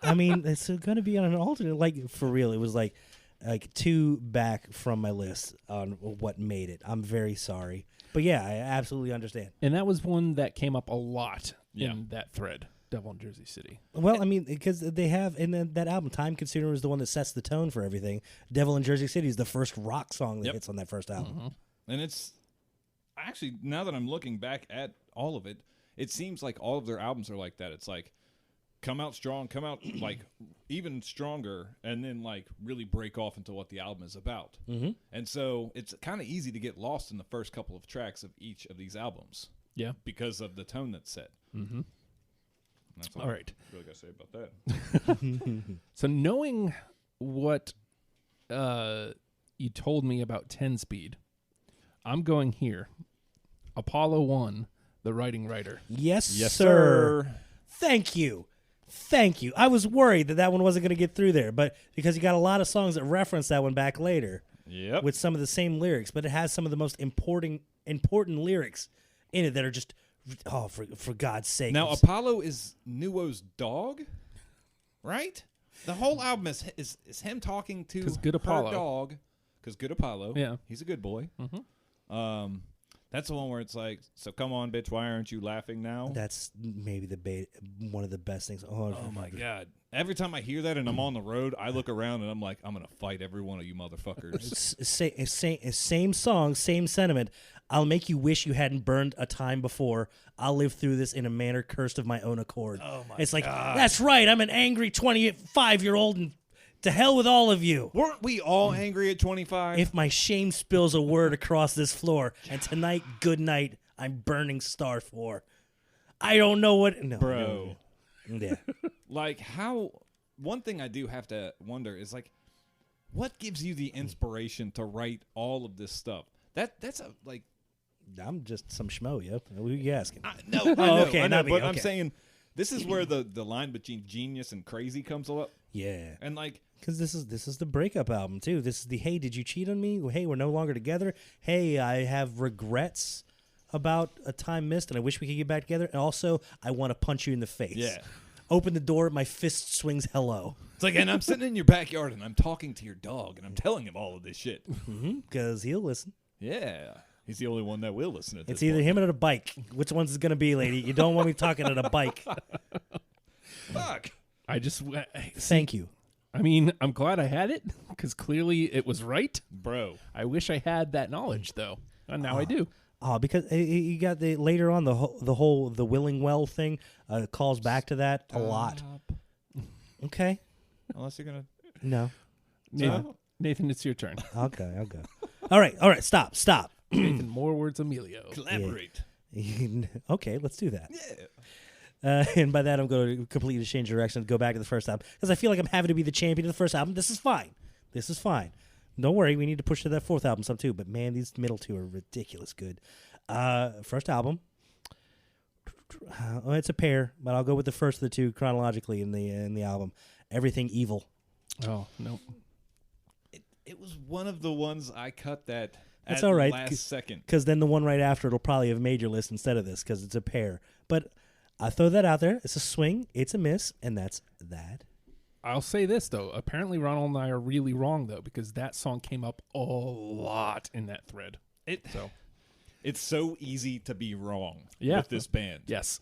I mean, it's going to be on an alternate. Like, for real, it was like 2 back from my list on what made it. I'm very sorry. But yeah, I absolutely understand. And that was one that came up a lot Yeah. in that thread. Devil in Jersey City. Well, I mean, because they have in that album, Time Consumer is the one that sets the tone for everything. Devil in Jersey City is the first rock song that hits on that first album. And it's actually, now that I'm looking back at all of it, it seems like all of their albums are like that. It's like, come out strong, come out like even stronger, and then like really break off into what the album is about. And so it's kind of easy to get lost in the first couple of tracks of each of these albums. Yeah. Because of the tone that's set. That's All right. I really got to say about that. So knowing what you told me about 10-speed, I'm going here. Apollo 1, The Writing Writer. Yes, sir. Thank you. I was worried that one wasn't going to get through there, but because you got a lot of songs that reference that one back later Yep. with some of the same lyrics, but it has some of the most important lyrics in it that are just, oh, for God's sake. Now, Apollo is Nuo's dog, right? The whole album is him talking to 'Cause good her Apollo. dog because Good Apollo. Yeah. He's a good boy. That's the one where it's like, so come on, bitch, why aren't you laughing now? That's maybe one of the best things. Oh my God. Every time I hear that and I'm on the road, I look around and I'm like, I'm going to fight every one of you motherfuckers. Same song, same sentiment. I'll make you wish you hadn't burned a time before. I'll live through this in a manner cursed of my own accord. Oh my It's like, God. that's right, I'm an angry 25-year-old and to hell with all of you. Weren't we all angry at 25? If my shame spills a word across this floor, and tonight, good night, I'm burning star for. I don't know what... No, Bro. No. Yeah. Like, how... One thing I do have to wonder is, like, what gives you the inspiration to write all of this stuff? That's a, like... I'm just some schmo, yo. Who are you asking? No, Oh, I know, okay, I know, not me, but I'm okay. saying this is where the line between genius and crazy comes up. Yeah. And, like... Because this is the breakup album, too. This is the, hey, did you cheat on me? Hey, we're no longer together. Hey, I have regrets about a time missed, and I wish we could get back together. And also, I want to punch you in the face. Yeah. Open the door, my fist swings hello. It's like, and I'm sitting in your backyard, and I'm talking to your dog, and I'm telling him all of this shit. Because he'll listen. Yeah. He's the only one that will listen to this. It's either point. him or a bike. Which one's it going to be, lady? You don't want me talking at a bike. Fuck. I just, Thank you. I mean, I'm glad I had it because clearly it was right. Bro. I wish I had that knowledge though, and now I do. Oh, because you got the later on the whole willing well thing calls back to that a lot. Stop. Okay. Unless you're going to... No. Nathan, it's your turn. Okay, I'll go. All right. Stop. Nathan, more words, Emilio. Collaborate. Okay, let's do that. Yeah. And by that, I'm going to completely change direction and go back to the first album because I feel like I'm having to be the champion of the first album. This is fine. Don't worry, we need to push to that fourth album some too. But man, these middle two are ridiculous good. First album, it's a pair, but I'll go with the first of the two chronologically in the album. Everything Evil. Oh no, It was one of the ones I cut that That's at all right, the last second. Because then the one right after it'll probably have made your list instead of this because it's a pair. But I throw that out there. It's a swing. It's a miss, and that's that. I'll say this though. Apparently, Ronald and I are really wrong though because that song came up a lot in that thread. It's so easy to be wrong Yeah. with this band. Yes.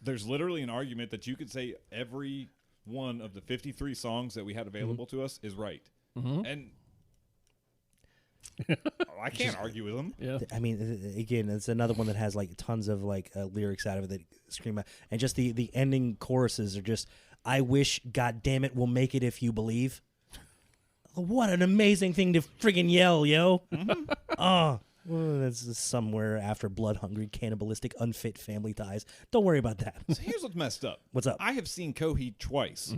There's literally an argument that you could say every one of the 53 songs that we had available to us is right. And I can't argue with them. Yeah. I mean, again, it's another one that has like tons of like lyrics out of it that scream out, and just the ending choruses are just, "I wish, God damn it, we'll make it if you believe." What an amazing thing to friggin' yell, yo! Oh, well, that's somewhere after blood hungry, cannibalistic, unfit family ties. Don't worry about that. So here's what's messed up. What's up? I have seen Coheed twice.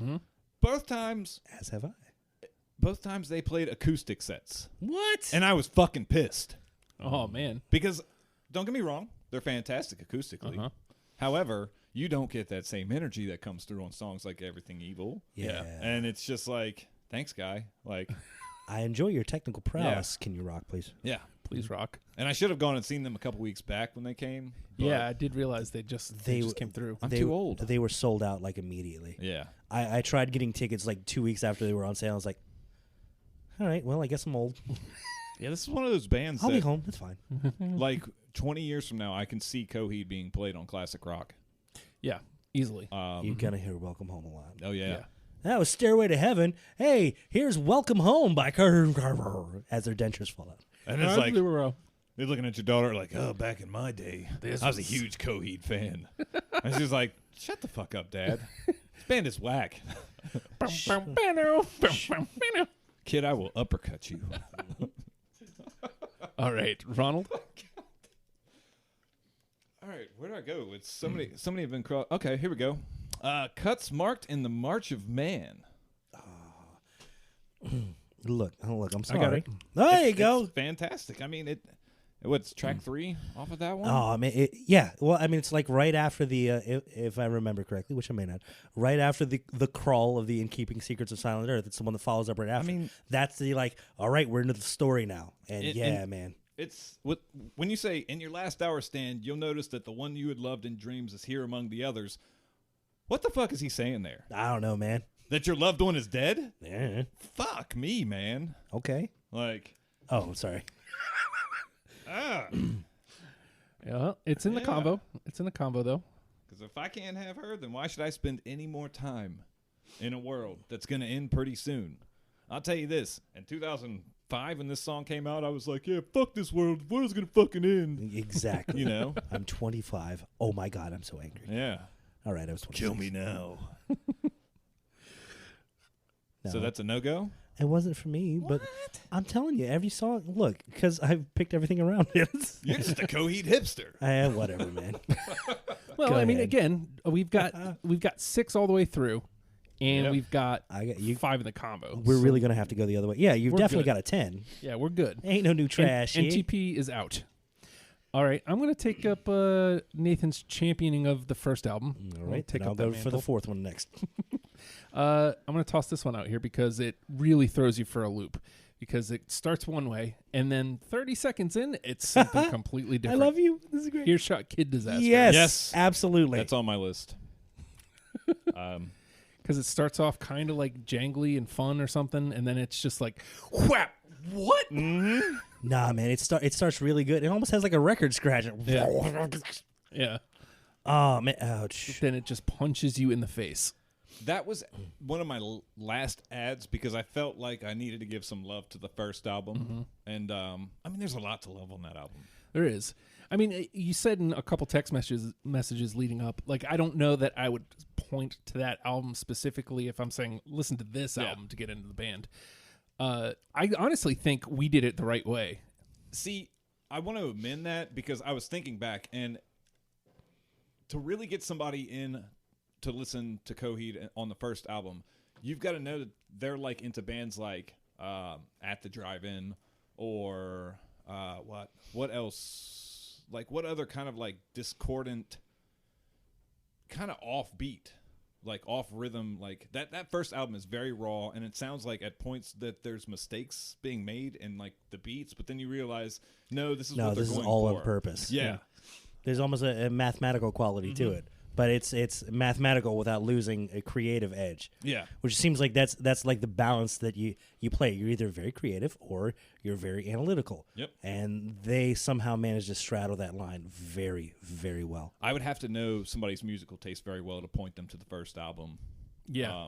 Both times As have I. they played acoustic sets. What? And I was fucking pissed. Oh man. Because, don't get me wrong, they're fantastic acoustically. However, you don't get that same energy that comes through on songs like Everything Evil. Yeah. And it's just like, thanks, guy. Like, I enjoy your technical prowess. Can you rock, please? yeah. Please rock. And I should have gone and seen them a couple weeks back when they came. but- Yeah, I did realize they just came through. I'm too old. They were sold out like immediately. Yeah. I tried getting tickets like 2 weeks after they were on sale. I was like, all right, well, I guess I'm old. Yeah, this is one of those bands I'll be that, home. That's fine. like, 20 years from now, I can see Coheed being played on classic rock. Yeah, easily. You're going to hear Welcome Home a lot. Oh, yeah. Yeah. That was Stairway to Heaven. Hey, here's Welcome Home by as their dentures fall out. And it's like, Zero. they're looking at your daughter like, oh, back in my day, This I was a was- huge Coheed fan. And she's like, shut the fuck up, Dad. This band is whack. Kid, I will uppercut you. All right, Ronald. All right, where do I go? It's somebody have been okay, here we go. Cuts marked in the March of Man. Look, I'm sorry. got it. There you go. It's fantastic. I mean, what's track 3 off of that one? Oh, I mean, yeah. Well, I mean, it's like right after the, if I remember correctly, which I may not, right after the crawl of the In Keeping Secrets of Silent Earth. It's the one that follows up right after. mean- that's the like, all right, we're into the story now. And man. It's when you say in your last hour stand, you'll notice that the one you had loved in dreams is here among the others. What the fuck is he saying there? I don't know, man. That your loved one is dead? Yeah. Fuck me, man. Okay. Like, Oh, sorry. Yeah, it's in the Yeah. combo. It's in the combo though. because if I can't have her, then why should I spend any more time in a world that's going to end pretty soon? I'll tell you this. In 2005, when this song came out, I was like, yeah, fuck this world. The world's going to fucking end. Exactly. You know? I'm 25. Oh my God, I'm so angry. Yeah. All right, I was 26. Kill me now. No, So that's a no-go? it wasn't for me, but I'm telling you, every song. Look, because I've picked everything around it. You're just a Coheed hipster. Whatever, man. Well, Go I mean, ahead. again, we've got 6 all the way through, and Yep. we've got I got you. 5 in the combo. We're So, really gonna have to go the other way. Yeah, you've We're definitely good. got a 10. yeah, we're good. Ain't no new trash. And here. TP is out. All right, I'm gonna take up Nathan's championing of the first album. All I'll right, take then I'll up go that for the mantle. fourth one next. I'm going to toss this one out here because it really throws you for a loop because it starts one way and then 30 seconds in, it's something completely I different. love you. This is great. Earshot Kid Disaster. Yes, Yes. absolutely. That's on my list. Because it starts off kind of like jangly and fun or something, and then it's just like, whap, what? Nah, man, it starts really good. It almost has like a record scratch. Yeah. Oh man, ouch. Then it just punches you in the face. That was one of my last ads because I felt like I needed to give some love to the first album. And, I mean, there's a lot to love on that album. There is. I mean, you said in a couple text messages leading up, like, I don't know that I would point to that album specifically if I'm saying, listen to this album to get into the band. I honestly think we did it the right way. See, I want to amend that because I was thinking back, and to really get somebody in to listen to Coheed on the first album, you've got to know that they're like into bands like At the Drive-In or what else? Like what other kind of like discordant, kind of offbeat, like off rhythm, like that first album is very raw, and it sounds like at points that there's mistakes being made in like the beats, but then you realize no, this is what they're this is going all for. on purpose. Yeah. There's almost a mathematical quality to it, but it's mathematical without losing a creative edge. Yeah. Which seems like that's like the balance that you play. You're either very creative or you're very analytical. Yep. And they somehow manage to straddle that line very, very well. I would have to know somebody's musical taste very well to point them to the first album. Yeah.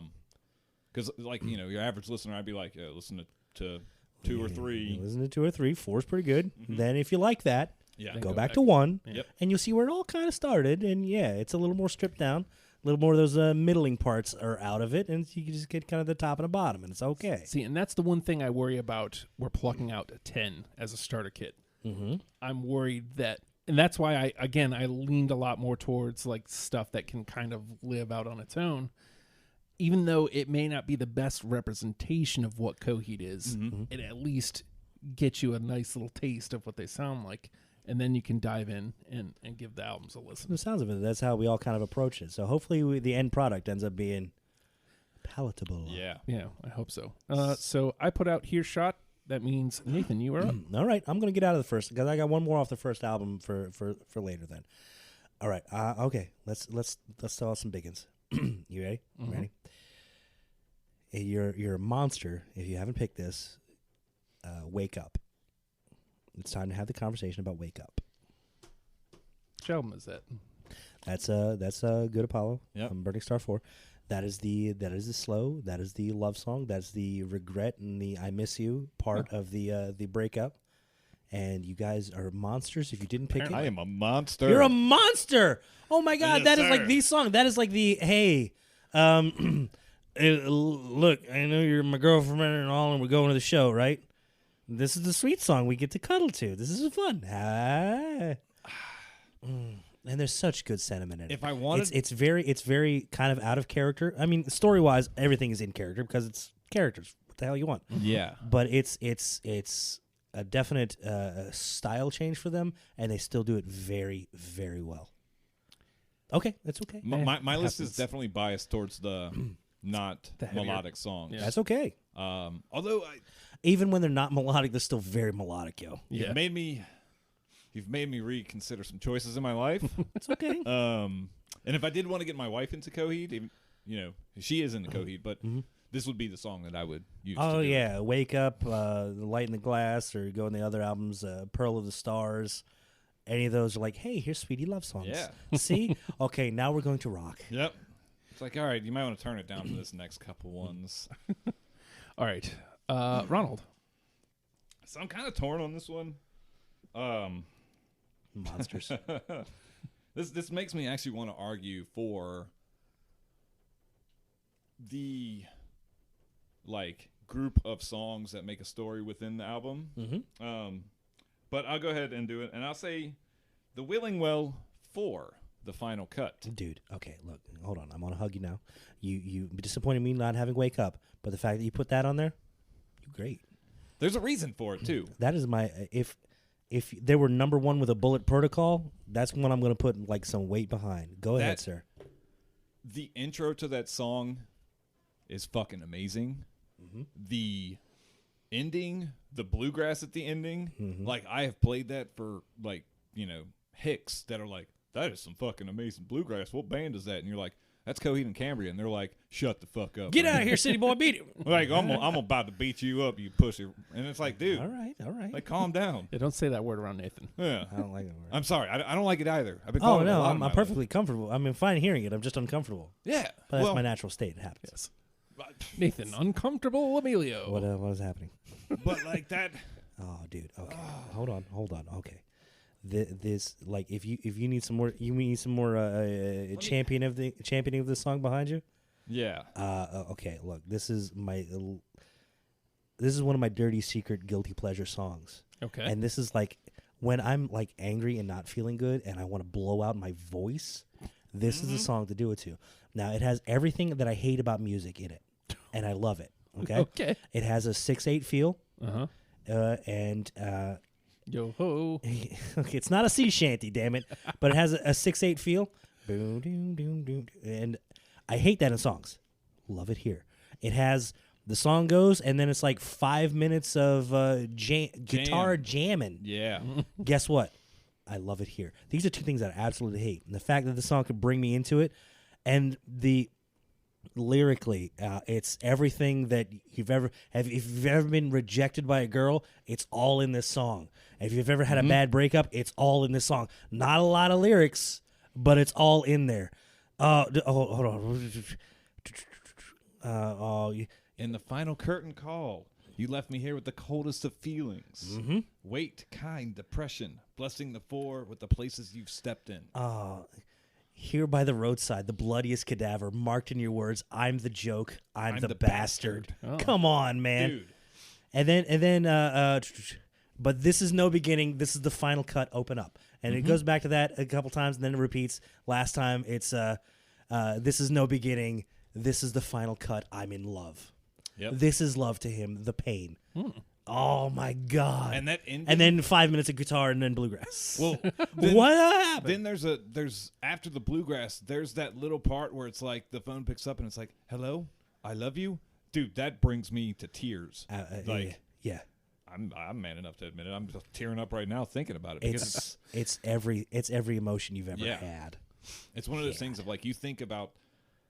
Because, like, you know, your average listener, I'd be like, listen to 2 or 3. Listen to 2 or 3. 4's pretty good. Then if you like that, Yeah. go back to 1, Yep. and you'll see where it all kind of started. And yeah, it's a little more stripped down. A little more of those middling parts are out of it, and you can just get kind of the top and the bottom, and it's okay. See, and that's the one thing I worry about. We're plucking out a 10 as a starter kit. Mm-hmm. I'm worried that, and that's why I leaned a lot more towards like stuff that can kind of live out on its own, even though it may not be the best representation of what Coheed is. It at least gets you a nice little taste of what they sound like, and then you can dive in and give the albums a listen. The sounds of it, that's how we all kind of approach it. So hopefully the end product ends up being palatable. Yeah. Yeah, I hope so. So I put out Here Shot. That means, Nathan, you are up. All right, I'm going to get out of the first because I got one more off the first album for later then. All right, okay, let's throw out some big ones. You ready? Ready? Hey, you're a monster if you haven't picked this. Wake Up. It's time to have the conversation about Wake Up. Which album is that? That's Good Apollo. Yep. Burning Star 4. That is the slow. That is the love song. That's the regret and the I miss you part of the breakup. And you guys are monsters if you didn't pick it. I am a monster. You're a monster. Oh my God, Yes, that is sir. like the song. That is like the hey, look, I know you're my girlfriend and all, and we're going to the show, right? This is the sweet song we get to cuddle to. This is fun. And there's such good sentiment in it. If I wanted- it's very kind of out of character. I mean, story wise, everything is in character because it's characters. What the hell you want? Yeah. But it's a definite style change for them, and they still do it very, very well. Okay, that's okay. My list is happens. definitely biased towards the not The heavier. melodic songs. Yeah. That's okay. Although Even when they're not melodic, they're still very melodic, yo. Yeah. you've made me reconsider some choices in my life. It's okay. And if I did want to get my wife into Coheed, even, you know, she is into Coheed, but this would be the song that I would use. Oh to do yeah, Wake Up, Light in the Glass, or go in the other albums, Pearl of the Stars. Any of those are like, hey, here's Sweetie love songs. Yeah. See? Okay, now we're going to rock. Yep. It's like, all right, you might want to turn it down for this next couple ones. All right. Ronald. So I'm kind of torn on this one. Monsters. This makes me actually want to argue for the group of songs that make a story within the album. Mm-hmm. But I'll go ahead and do it, and I'll say The Willing Well for the final cut. Dude, okay, look, hold on. I'm gonna hug you now. You disappointed me not having Wake Up, but the fact that you put that on there, you're great. There's a reason for it too. That is my if there were number one with a Bullet Protocol, that's one I'm gonna put like some weight behind. Go ahead, sir. The intro to that song is fucking amazing. Mm-hmm. The ending, the bluegrass at the ending, Mm-hmm. like I have played that for hicks that are like, that is some fucking amazing bluegrass. What band is that? And you're like, that's Coheed and Cambria, and they're like, shut the fuck up. Get out of here, city boy, beat it. Like I'm about to beat you up, you pussy. And it's like, dude, All right. like calm down. Yeah, don't say that word around Nathan. Yeah, I don't like it. I'm sorry, I don't like it either. I've been Oh calling it a no, lot in I'm my life. perfectly comfortable. I mean, fine hearing it. I'm just uncomfortable. Yeah, But that's well, my natural state. It happens. Yes. Nathan, uncomfortable Emilio. What is happening? but like that. Oh, dude. Okay, hold on. Okay, this like if you need some more, championing of the song behind you. Yeah. Okay. Look, this is one of my dirty secret guilty pleasure songs. Okay. And this is like when I'm like angry and not feeling good, and I want to blow out my voice. This is the song to do it to. Now it has everything that I hate about music in it, and I love it. Okay. Okay. It has a 6/8 feel. Uh-huh. And Yo ho. okay, it's not a sea shanty, damn it, but it has a 6/8 feel. Boom, doom, doom, doom, and I hate that in songs. Love it here. It has the song goes, and then it's like 5 minutes of guitar jamming. Yeah. Guess what? I love it here. These are two things that I absolutely hate, and the fact that the song could bring me into it, and the lyrically, it's everything that if you've ever been rejected by a girl, it's all in this song. If you've ever had a bad breakup, it's all in this song. Not a lot of lyrics, but it's all in there. Hold on. In the final curtain call, you left me here with the coldest of feelings. Mm-hmm. Weight, kind, depression, blessing the four with the places you've stepped in. Here by the roadside, the bloodiest cadaver, marked in your words, I'm the joke, I'm the bastard. Oh. Come on, man. Dude. And then, but this is no beginning. This is the final cut. Open up, and it goes back to that a couple times, and then it repeats. Last time, it's this is no beginning. This is the final cut. I'm in love. Yep. This is love to him. The pain. Oh my god. And that ending, and then 5 minutes of guitar, and then bluegrass. well, What happened? then there's after the bluegrass, there's that little part where it's like the phone picks up and it's like, "Hello, I love you." Dude, that brings me to tears. Yeah. I'm man enough to admit it. I'm just tearing up right now thinking about it because It's every emotion you've ever had. it's one of those things of like you think about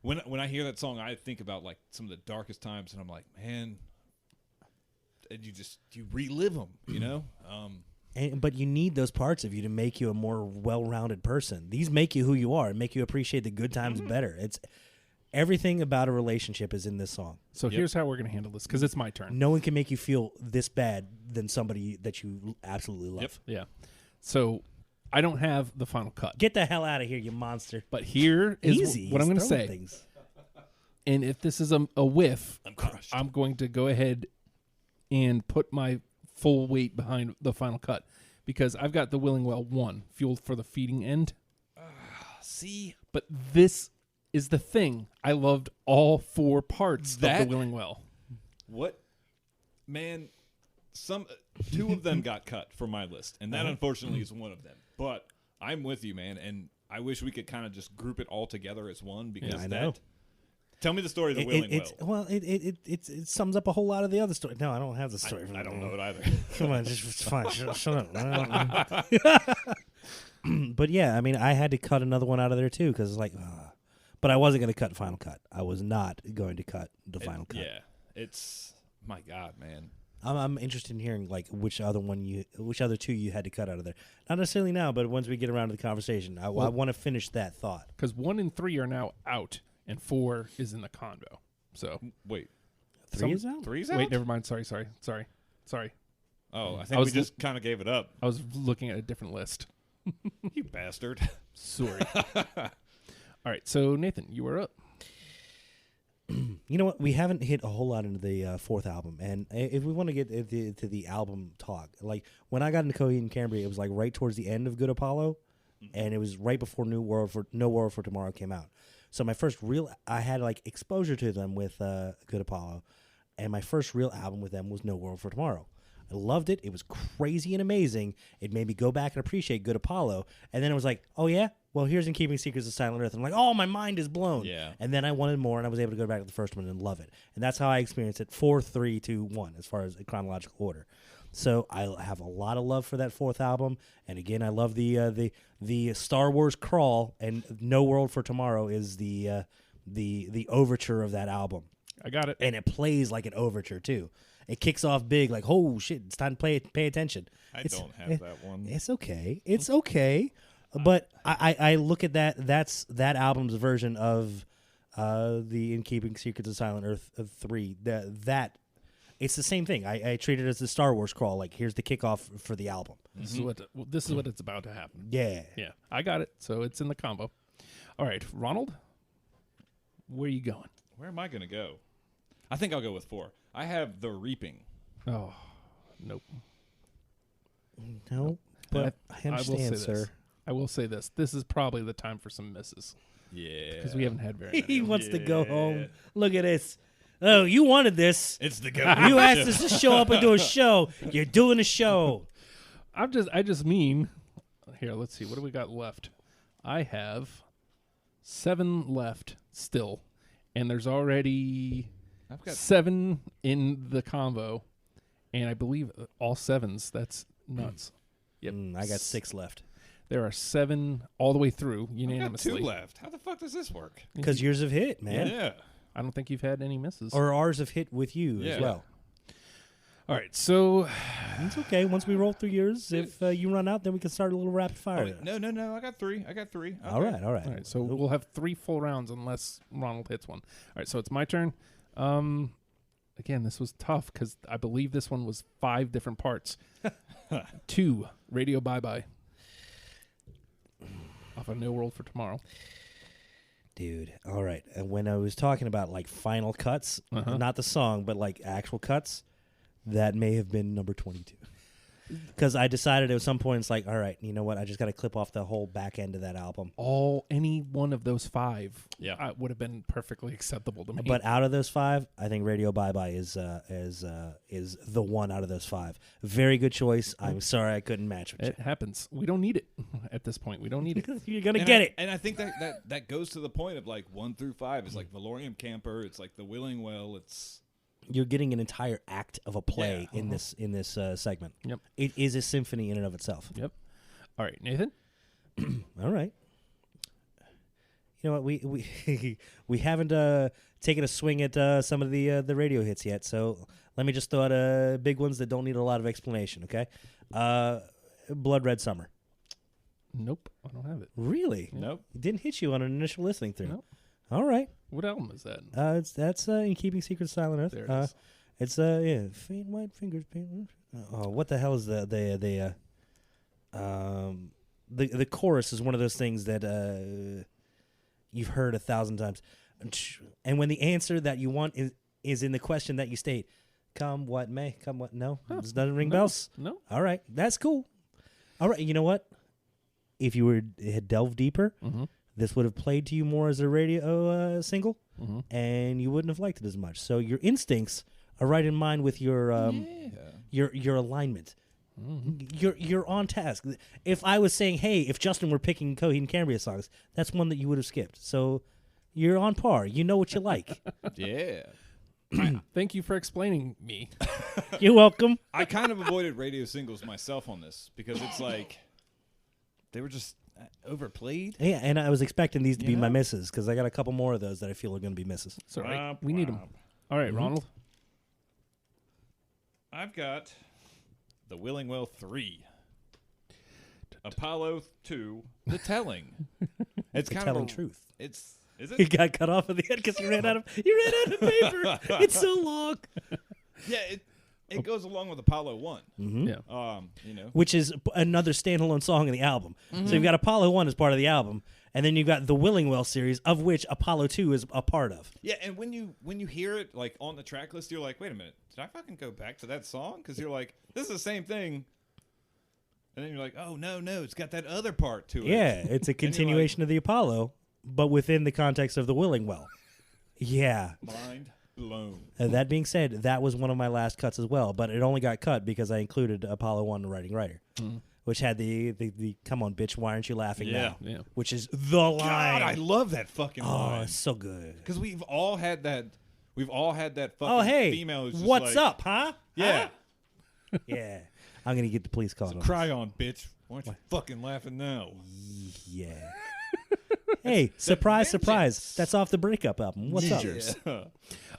when I hear that song, I think about like some of the darkest times, and I'm like, man, and you relive them, you know. But you need those parts of you to make you a more well-rounded person. These make you who you are and make you appreciate the good times better. It's everything about a relationship is in this song. So here's how we're going to handle this, because it's my turn. No one can make you feel this bad than somebody that you absolutely love. Yeah. So I don't have the final cut. Get the hell out of here, you monster. But here is Easy. what I'm going to He's say. throwing things. And if this is a whiff, I'm crushed. I'm going to go ahead and put my full weight behind the final cut, because I've got the Willing Well 1, Fueled for the Feeding End. See, But this is the thing. I loved all 4 parts of the That- Willing Well. what, man? Some 2 of them got cut from my list, and that unfortunately is one of them. But I'm with you, man, and I wish we could kind of just group it all together as one because I know. Tell me the story of the Willing Well. It sums up a whole lot of the other story. No, I don't have the story. I don't know it either. Come on, just fine. Shut up. But yeah, I mean, I had to cut another one out of there too because it's like, But I wasn't going to cut the final cut. I was not going to cut the final cut. Yeah, it's my God, man. I'm interested in hearing like which other two you had to cut out of there. Not necessarily now, but once we get around to the conversation, I want to finish that thought. Because 1 and 3 are now out, and 4 is in the convo. So Wait, 3 is out? 3's out? wait, never mind. Sorry. Oh, I think we just kind of gave it up. I was looking at a different list. You bastard. Sorry. All right, so Nathan, you were up. You know what? We haven't hit a whole lot into the fourth album, and if we want to get to the album talk, like when I got into Coheed and Cambria, it was like right towards the end of Good Apollo, and it was right before No World for Tomorrow came out. So my first I had like exposure to them with Good Apollo, and my first real album with them was No World for Tomorrow. I loved it. It was crazy and amazing. It made me go back and appreciate Good Apollo, and then it was like, oh yeah, well, here's In Keeping Secrets of Silent Earth. I'm like, oh, my mind is blown. Yeah. And then I wanted more, and I was able to go back to the first one and love it. And that's how I experienced it, 4, 3, 2, 1, as far as a chronological order. So I have a lot of love for that fourth album. And again, I love the Star Wars crawl, and No World for Tomorrow is the overture of that album. I got it. And it plays like an overture too. It kicks off big, like, oh shit, it's time to pay attention. I don't have that one. It's okay. It's okay. But I look at that. That's that album's version of the In Keeping Secrets of Silent Earth 3. That it's the same thing. I treat it as the Star Wars crawl. Like, here's the kickoff for the album. This is what it's about to happen. Yeah. Yeah, I got it. So it's in the combo. All right, Ronald, where are you going? Where am I going to go? I think I'll go with 4. I have The Reaping. Oh, nope. No, but I understand, sir. I will say this. This is probably the time for some misses. Yeah. Because we haven't had very many. He wants to go home. Look at this. Oh, you wanted this. It's the go. You asked us to show up and do a show. You're doing a show. I just mean, here, let's see. What do we got left? I have 7 left still. And there's already I've got 7 in the convo. And I believe all 7s. That's nuts. Yep. I got 6 left. There are 7 all the way through unanimously. I've got 2 left. How the fuck does this work? Because yours have hit, man. Yeah. I don't think you've had any misses. Or ours have hit with you as well. All right, so it's okay. Once we roll through yours, if you run out, then we can start a little rapid fire. Oh, no. I got 3. Okay. All right. All right, so we'll have 3 full rounds unless Ronald hits one. All right, so it's my turn. Again, this was tough because I believe this one was 5 different parts. 2, Radio Bye-Bye. Off of No World for Tomorrow. Dude, all right. And when I was talking about like final cuts, not the song, but like actual cuts, that may have been number 22. Because I decided at some point, it's like, all right, you know what? I just got to clip off the whole back end of that album. Any one of those 5 would have been perfectly acceptable to me. But out of those 5, I think Radio Bye Bye is the one out of those 5. Very good choice. I'm sorry I couldn't match with it. It happens. We don't need it at this point. We don't need it. You're going to get it. And I think that goes to the point of like 1 through 5 is like Valorium Camper. It's like The Willing Well. You're getting an entire act of a play in this segment. Yep. It is a symphony in and of itself. Yep. All right, Nathan. All right. You know what? We haven't taken a swing at some of the radio hits yet. So let me just throw out big ones that don't need a lot of explanation. Okay. Blood Red Summer. Nope, I don't have it. Really? Nope. It didn't hit you on an initial listening through. Nope. All right. What album is that? That's In Keeping Secrets of Silent Earth. There it is. It's faint white fingers paint. Oh, what the hell is the chorus is one of those things that you've heard 1,000 times, and when the answer that you want is in the question that you state, come what may, come what no, this doesn't ring bells. No. All right, that's cool. All right, you know what? If you had delved deeper. This would have played to you more as a radio single, and you wouldn't have liked it as much. So your instincts are right in line with your alignment. You're on task. If I was saying, hey, if Justin were picking Coheed and Cambria songs, that's one that you would have skipped. So you're on par. You know what you like. Yeah. Thank you for explaining me. You're welcome. I kind of avoided radio singles myself on this because it's like they were just. overplayed. Yeah, and I was expecting these to be my misses because I got a couple more of those that I feel are going to be misses. It's all right. We need them. All right, Ronald. I've got The Willing Well 3. Apollo 2, The Telling. It's The kind telling of a, truth. Is He it? got cut off at the end because you ran out of paper. It's so long. Yeah, it goes along with Apollo 1. Yeah. Which is another standalone song in the album. So you've got Apollo 1 as part of the album, and then you've got the Willingwell series, of which Apollo 2 is a part of. Yeah, and when you hear it like on the track list, you're like, wait a minute, did I fucking go back to that song? Because you're like, this is the same thing. And then you're like, oh, no, it's got that other part to it. Yeah, it's a continuation of the Apollo, but within the context of the Willingwell. Yeah. Mind blown. That being said, that was one of my last cuts as well, but it only got cut because I included Apollo 1, the writing writer, which had the come on, bitch, why aren't you laughing now? Yeah. Which is the line. God, I love that fucking line. Oh, it's so good. Because we've all had that fucking Oh, hey, female who's just what's like, up, huh? Yeah. Huh? Yeah. I'm going to get the police called on. Cry on, bitch. Why aren't you fucking laughing now? Yeah. Hey, surprise, vengeance. surprise. That's off the breakup album. What's up? Yeah.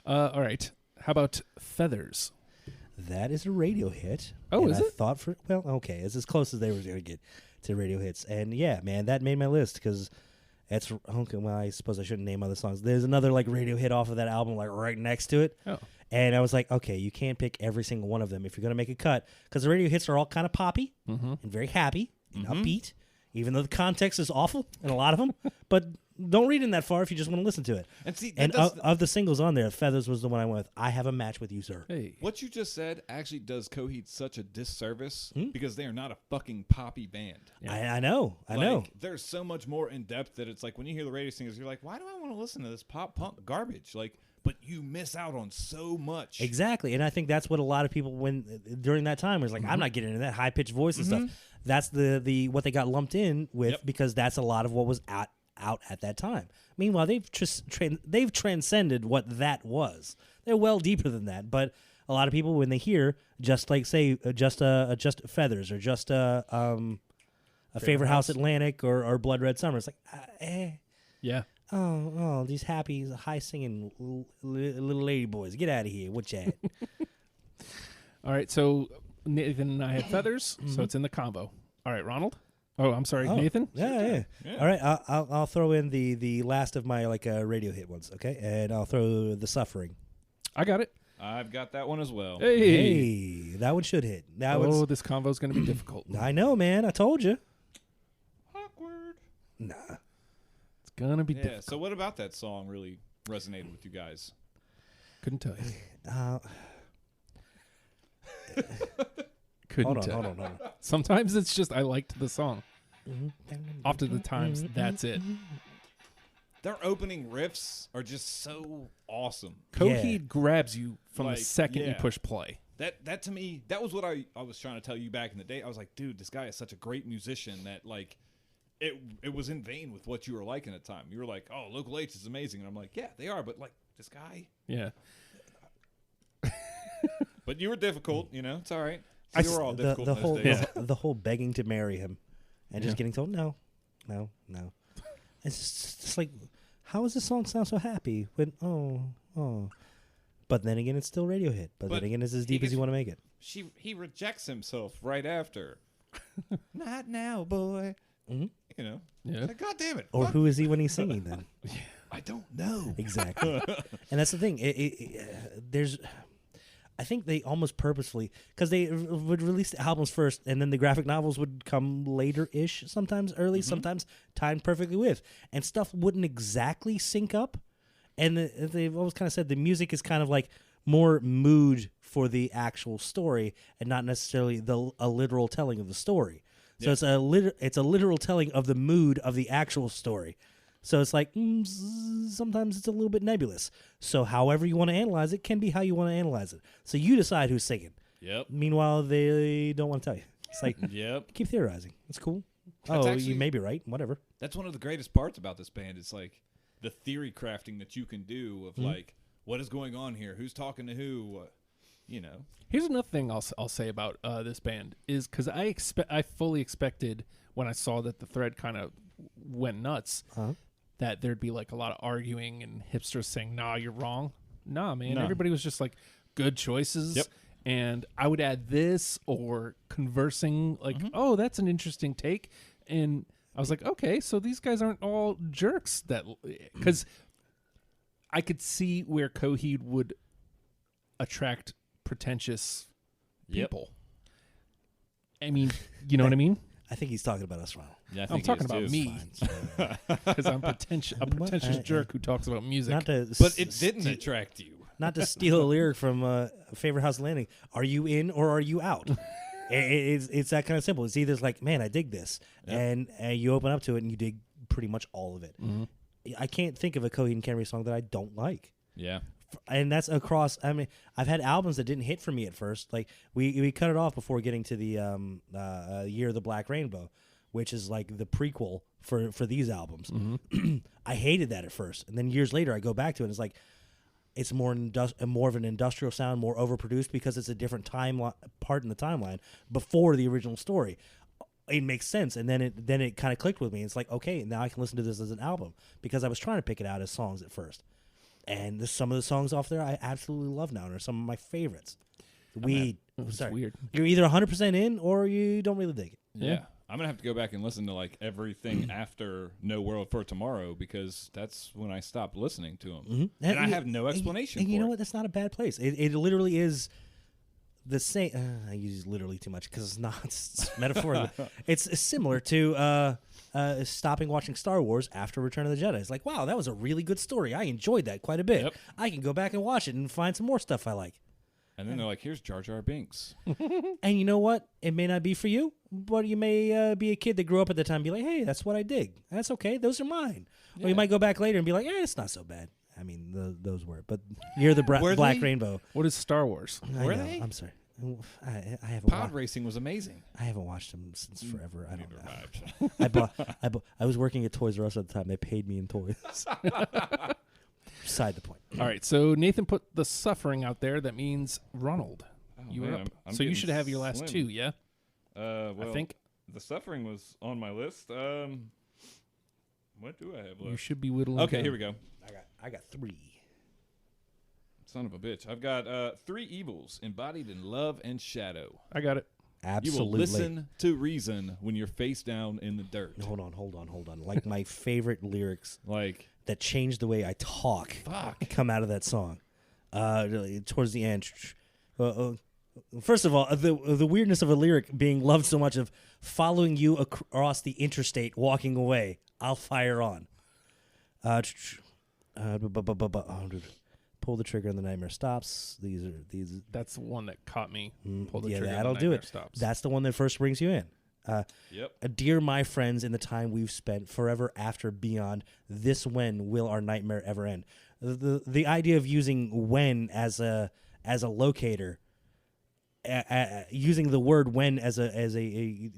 All right. How about Feathers? That is a radio hit. Oh, and is I it? thought okay, it's as close as they were going to get to radio hits. And yeah, man, that made my list because it's okay. Well, I suppose I shouldn't name other songs. There's another like radio hit off of that album, like right next to it. Oh. And I was like, okay, you can't pick every single one of them if you're going to make a cut because the radio hits are all kind of poppy and very happy and upbeat, even though the context is awful in a lot of them. But don't read in that far if you just want to listen to it. And see, And of the singles on there, Feathers was the one I went with. I Have a Match with You, Sir. Hey. what you just said actually does Coheed such a disservice because they are not a fucking poppy band. I know. I know. Like, there's so much more in depth that it's like when you hear the radio singers, you're like, why do I want to listen to this pop punk garbage? Like, but you miss out on so much. Exactly, and I think that's what a lot of people during that time was like, I'm not getting into that high pitched voice and stuff. That's the what they got lumped in with because that's a lot of what was out at that time. Meanwhile, they've transcended what that was. They're well deeper than that. But a lot of people, when they hear just like say just Feathers or just a Favorite House Atlantic or Blood Red Summer, it's like Yeah. Oh, these happy, high singing little lady boys. Get out of here. What you at? All right. So Nathan and I had Feathers, so it's in the combo. All right, Ronald. Oh, I'm sorry, Nathan. Yeah. All right, I'll throw in the last of my radio hit ones, okay? And I'll throw The Suffering. I got it. I've got that one as well. Hey, that one should hit. This combo is going to be difficult. I know, man. I told you. Awkward. Nah. It's going to be Yeah. difficult. So what about that song really resonated with you guys? Couldn't tell you. Couldn't Hold tell. on. Sometimes it's just I liked the song. Often the times, that's it. Their opening riffs are just so awesome. Coheed grabs you from Like, the second you yeah. push play. That to me, that was what I was trying to tell you back in the day. I was like, dude, this guy is such a great musician that like it was in vain with what you were liking at the time. You were like, oh, Local H is amazing. And I'm like, yeah, they are, but like this guy. Yeah. But you were difficult, it's all right. So you were all difficult the in whole those days. the whole begging to marry him and just getting told no. It's just like, how does this song sound so happy when but then again it's still radio hit. But then again it's as deep as you want to make it. He rejects himself right after. Not now, boy. Yeah. Like, God damn it. Or fuck. who is he when he's singing then? I don't know. Exactly. And that's the thing. There's, I think they almost purposefully, because they would release the albums first, and then the graphic novels would come later-ish, sometimes early, sometimes timed perfectly with, and stuff wouldn't exactly sync up. And they've always kind of said the music is kind of like more mood for the actual story, and not necessarily a literal telling of the story. So it's a literal telling of the mood of the actual story. So it's like sometimes it's a little bit nebulous. So however you want to analyze it can be how you want to analyze it. So you decide who's singing. Yep. Meanwhile, they don't want to tell you. It's like, Yep. keep theorizing. It's cool. That's you actually- may be right. Whatever. That's one of the greatest parts about this band. It's like the theory crafting that you can do of like what is going on here, who's talking to who. you know. Here's another thing I'll say about this band is because I fully expected when I saw that the thread kind of went nuts that there'd be like a lot of arguing and hipsters saying, "Nah, you're wrong." Nah, man, everybody was just like good choices. Yep. And I would add this or conversing like, "Oh, that's an interesting take," and I was like, "Okay, so these guys aren't all jerks." That because I could see where Coheed would attract pretentious people. I mean, you know what I mean? I think he's talking about us, Ronald. Yeah, I'm talking about me because I'm a pretentious jerk who talks about music. but it didn't attract you. Not to steal a lyric from Favorite House Landing. Are you in or are you out? It's that kind of simple. It's either like, man, I dig this, and you open up to it and you dig pretty much all of it. I can't think of a Coheed and Cambria song that I don't like. Yeah. And that's across. I mean, I've had albums that didn't hit for me at first. Like we cut it off before getting to the Year of the Black Rainbow, which is like the prequel for these albums. I hated that at first, and then years later I go back to it. And it's like it's more of an industrial sound, more overproduced because it's a different part in the timeline before the original story. It makes sense, and then it kind of clicked with me. It's like, okay, now I can listen to this as an album because I was trying to pick it out as songs at first. And some of the songs off there I absolutely love now, and are some of my favorites. It's weird. You're either 100% in or you don't really dig it. Yeah. I'm going to have to go back and listen to like everything after No World for Tomorrow because that's when I stopped listening to them. And I have no explanation and for you know it. what? That's not a bad place. It literally is the same. I use literally too much because it's not. It's metaphor. It's similar to stopping watching Star Wars after Return of the Jedi. It's like, wow, that was a really good story. I enjoyed that quite a bit. Yep. I can go back and watch it and find some more stuff I like. And then they're like, here's Jar Jar Binks. And you know what? It may not be for you, but you may be a kid that grew up at the time and be like, hey, that's what I dig. That's okay. Those are mine. Yeah. Or you might go back later and be like, it's not so bad. I mean, those were. But You're the Black Rainbow. What is Star Wars? Were they? I'm sorry. I haven't. Pod racing was amazing. I haven't watched them since forever. I don't know. I was working at Toys R Us at the time. They paid me in toys. Beside the point. All right, so Nathan put the suffering out there. That means Ronald. You're up. I'm you should have your last slim. two, yeah? Well, I think the suffering was on my list. What do I have left? you should be whittling. Okay, down. here we go. I got three. Son of a bitch. I've got three evils embodied in love and shadow. I got it. Absolutely. You will listen to reason when you're face down in the dirt. Hold on. Like my favorite lyrics Like that changed the way I talk come out of that song. Towards the end. First of all, the weirdness of a lyric being loved so much of following you across the interstate, walking away. I'll fire on. Pull the trigger and the nightmare stops. These. That's the one that caught me. Pull the Yeah, trigger. that'll and the do nightmare it. Stops. That's the one that first brings you in. Yep. Dear my friends, in the time we've spent forever after beyond, this when will our nightmare ever end? The idea of using when as a locator, using the word when as a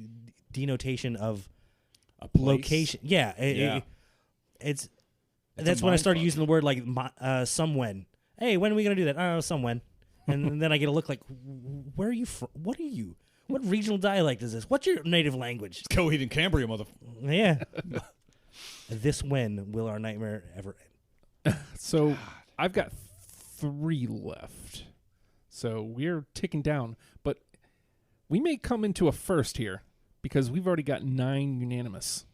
denotation of A place. location. Yeah. That's when I started using the word like some when. Hey, when are we gonna do that? Oh, some when. And then I get a look like, where are you from? What are you? What regional dialect is this? What's your native language? It's Coheed and Cambria, Yeah. This when will our nightmare ever end? So I've got three left. So we're ticking down, but we may come into a first here because we've already got 9 unanimous.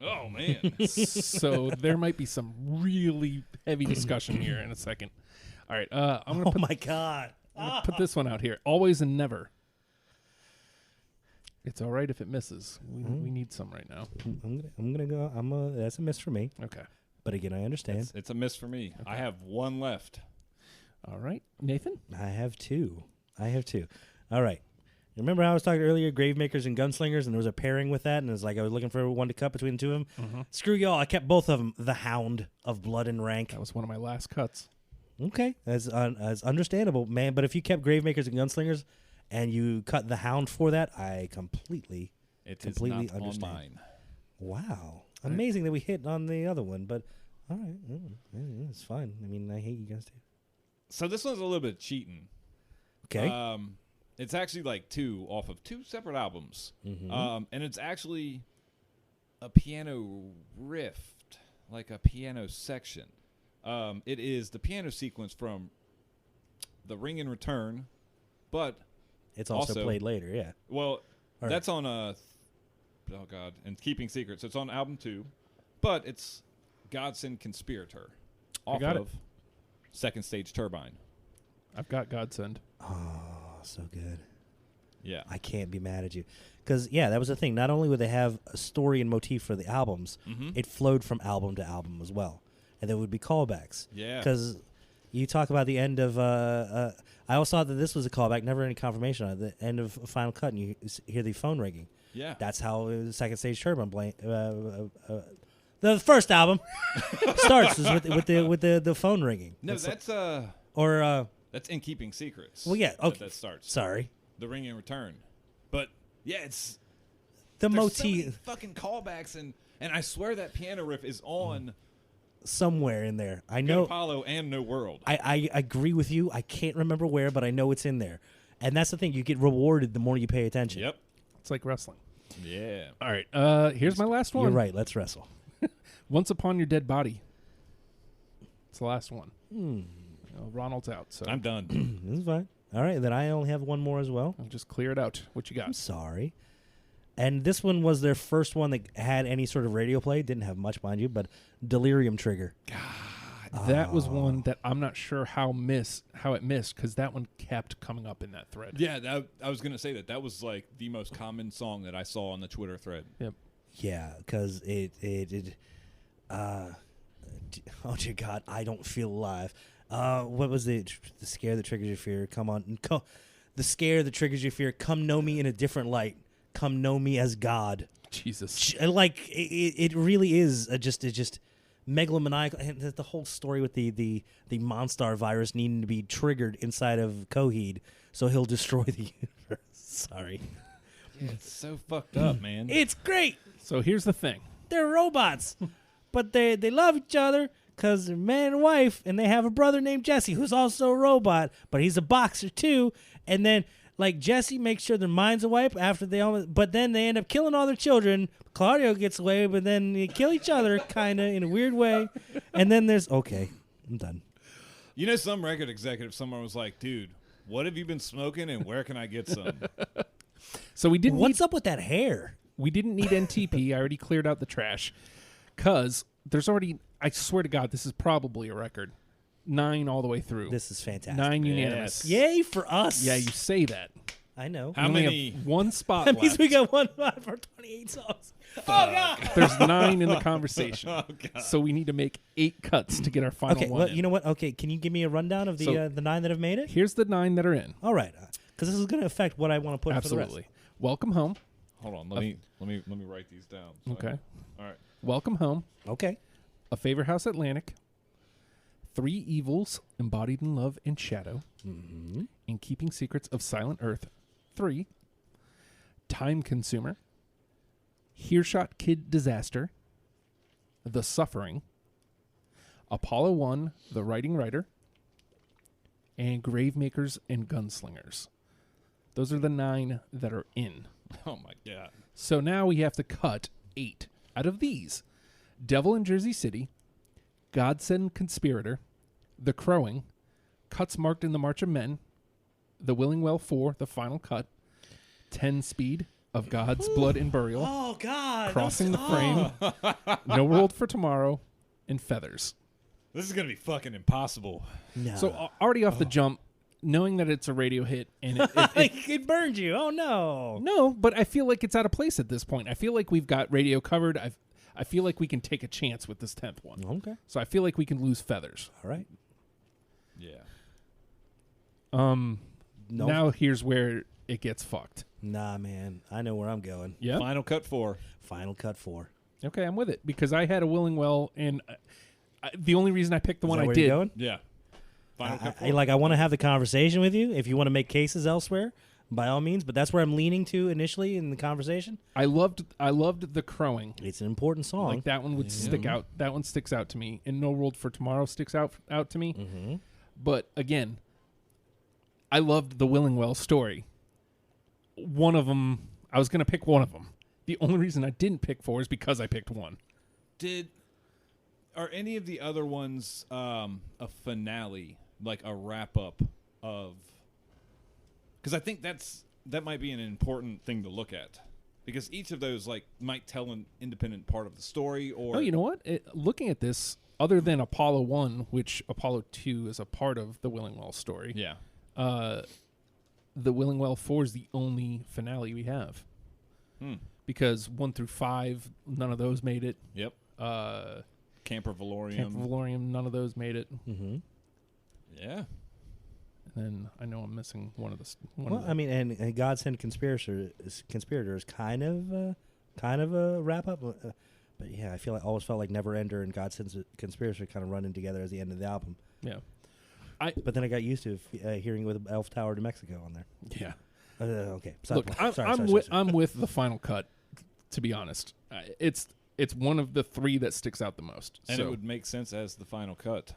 Oh, man. So there might be some really heavy discussion here in a second. All right, I'm gonna my God. put this one out here. Always and never. It's all right if it misses. We need some right now. I'm gonna go. That's a miss for me. Okay. But again, I understand. It's a miss for me. Okay. I have one left. All right, Nathan. I have two. All right. Remember how I was talking earlier, Gravemakers and Gunslingers, and there was a pairing with that, and it was like I was looking for one to cut between the two of them. Mm-hmm. Screw y'all, I kept both of them. The Hound of Blood and Rank. That was one of my last cuts. Okay, that's understandable, man. But if you kept Gravemakers and Gunslingers, and you cut the Hound for that, I completely not understand. On mine. Wow, amazing that we hit on the other one, but all right, it's fine. I mean, I hate you guys too. So this one's a little bit cheating. Okay. It's actually like two off of two separate albums. And it's actually a piano riff, like a piano section. It is the piano sequence from The Ring in Return, but it's also played later, yeah. Well, that's on and Keeping Secrets. It's on album 2, but it's Godsend Conspirator off of Second Stage Turbine. I've got Godsend. Oh, so good. Yeah. I can't be mad at you. Because, yeah, that was the thing. Not only would they have a story and motif for the albums, it flowed from album to album as well. And there would be callbacks. Yeah. Because you talk about the end of... I always thought that this was a callback, never any confirmation on it. The end of Final Cut, and you hear the phone ringing. Yeah. That's how Second Stage Turbine... the first album starts is with the phone ringing. No, that's In Keeping Secrets. Well, yeah, okay. That starts. Sorry. The Ring in Return. But yeah, it's the there's motif. So many fucking callbacks, and I swear that piano riff is on somewhere in there. I Good know Apollo and No World. I agree with you. I can't remember where, but I know it's in there. And that's the thing. You get rewarded the more you pay attention. Yep. It's like wrestling. Yeah. All right. Here's my last one. You're right. Let's wrestle. Once Upon Your Dead Body. It's the last one. Ronald's out, so I'm done. This is fine. All right, then I only have one more as well. I'll just clear it out. What you got? I'm sorry. And this one was their first one that had any sort of radio play. Didn't have much, mind you, but Delirium Trigger. That was one that I'm not sure how it missed, because that one kept coming up in that thread. Yeah, I was going to say that was like the most common song that I saw on the Twitter thread. Yep. Yeah, because oh dear God, I don't feel alive. What was the scare that triggers your fear? Come on, the scare that triggers your fear. Come know me in a different light. Come know me as God. Jesus, like it really is just megalomaniacal, and the whole story with the Monstar virus needing to be triggered inside of Coheed, so he'll destroy the universe. Sorry, yeah, it's so fucked up, man. It's great. So here's the thing: they're robots, but they love each other. Because they're man and wife, and they have a brother named Jesse, who's also a robot, but he's a boxer too. And then, like, Jesse makes sure their minds are wiped after but then they end up killing all their children. Claudio gets away, but then they kill each other, kind of, in a weird way. And then okay, I'm done. You know, some record executive, someone was like, dude, what have you been smoking, and where can I get some? So we didn't What's up with that hair? We didn't need NTP. I already cleared out the trash. Because there's already... I swear to God, this is probably a record. 9 all the way through. This is fantastic. 9 unanimous. Yay for us. Yeah, you say that. I know. How many? Have one spot That means left. we got one spot for 28 songs. Oh, God. There's 9 in the conversation. Oh, God. So we need to make 8 cuts to get our final Okay, one well, in. you know what? Okay, can you give me a rundown of the 9 that have made it? Here's the 9 that are in. All right, because this is going to affect what I want to put Absolutely. for the rest. Welcome Home. Hold on, let me write these down. So. Okay. All right. Welcome Home. Okay. A Favorite House Atlantic. 3 Evils Embodied in Love and Shadow. Mm-hmm. In Keeping Secrets of Silent Earth 3. Time Consumer. Hearshot Kid Disaster. The Suffering. Apollo 1, The Writing Writer. And Gravemakers and Gunslingers. Those are the 9 that are in. Oh, my God. So now we have to cut 8 out of these. Devil in Jersey City, Godsend Conspirator, The Crowing, Cuts Marked in the March of Men, The Willing Well 4, The Final Cut, 10 Speed of God's Blood and Burial, Oh, God. Crossing the Frame, No World for Tomorrow, and Feathers. This is going to be fucking impossible. No. So already off the jump, knowing that it's a radio hit, and it burned you. Oh, no. no, but I feel like it's out of place at this point. I feel like we've got radio covered. I feel like we can take a chance with this 10th one. Okay. So I feel like we can lose Feathers. All right. Yeah. No. Now here's where it gets fucked. Nah, man. I know where I'm going. Yeah. Final Cut 4. Final Cut 4. Okay, I'm with it because I had a Willing Well, and the only reason I picked the one Is that I where did. you're going? Yeah. Final Cut 4. I want to have the conversation with you. If you want to make cases elsewhere, by all means. But that's where I'm leaning to initially in the conversation. I loved The Crowing. It's an important song. Like that one would stick out. That one sticks out to me. And No World for Tomorrow sticks out to me. Mm-hmm. But again, I loved the Willingwell story. One of them, I was going to pick one of them. The only reason I didn't pick 4 is because I picked 1. Are any of the other ones a finale, like a wrap up of? Because I think that might be an important thing to look at, because each of those like might tell an independent part of the story. Or oh, you know what? Looking at this, other than Apollo 1, which Apollo 2 is a part of the Willingwell story. Yeah. The Willingwell 4 is the only finale we have. Because 1 through 5, none of those made it. Yep. Camper Valorium. Camper Valorium, none of those made it. Mm-hmm. Yeah. And then I know I'm missing one of the. I mean, and God Send Conspirator is kind of a wrap up. But yeah, I always felt like Never Ender and God Sends Conspirator kind of running together as the end of the album. Yeah. But then I got used to hearing with Elf Tower to Mexico on there. Yeah. Okay. Look, I'm with the final cut. To be honest, it's one of the 3 that sticks out the most, and it would make sense as the final cut.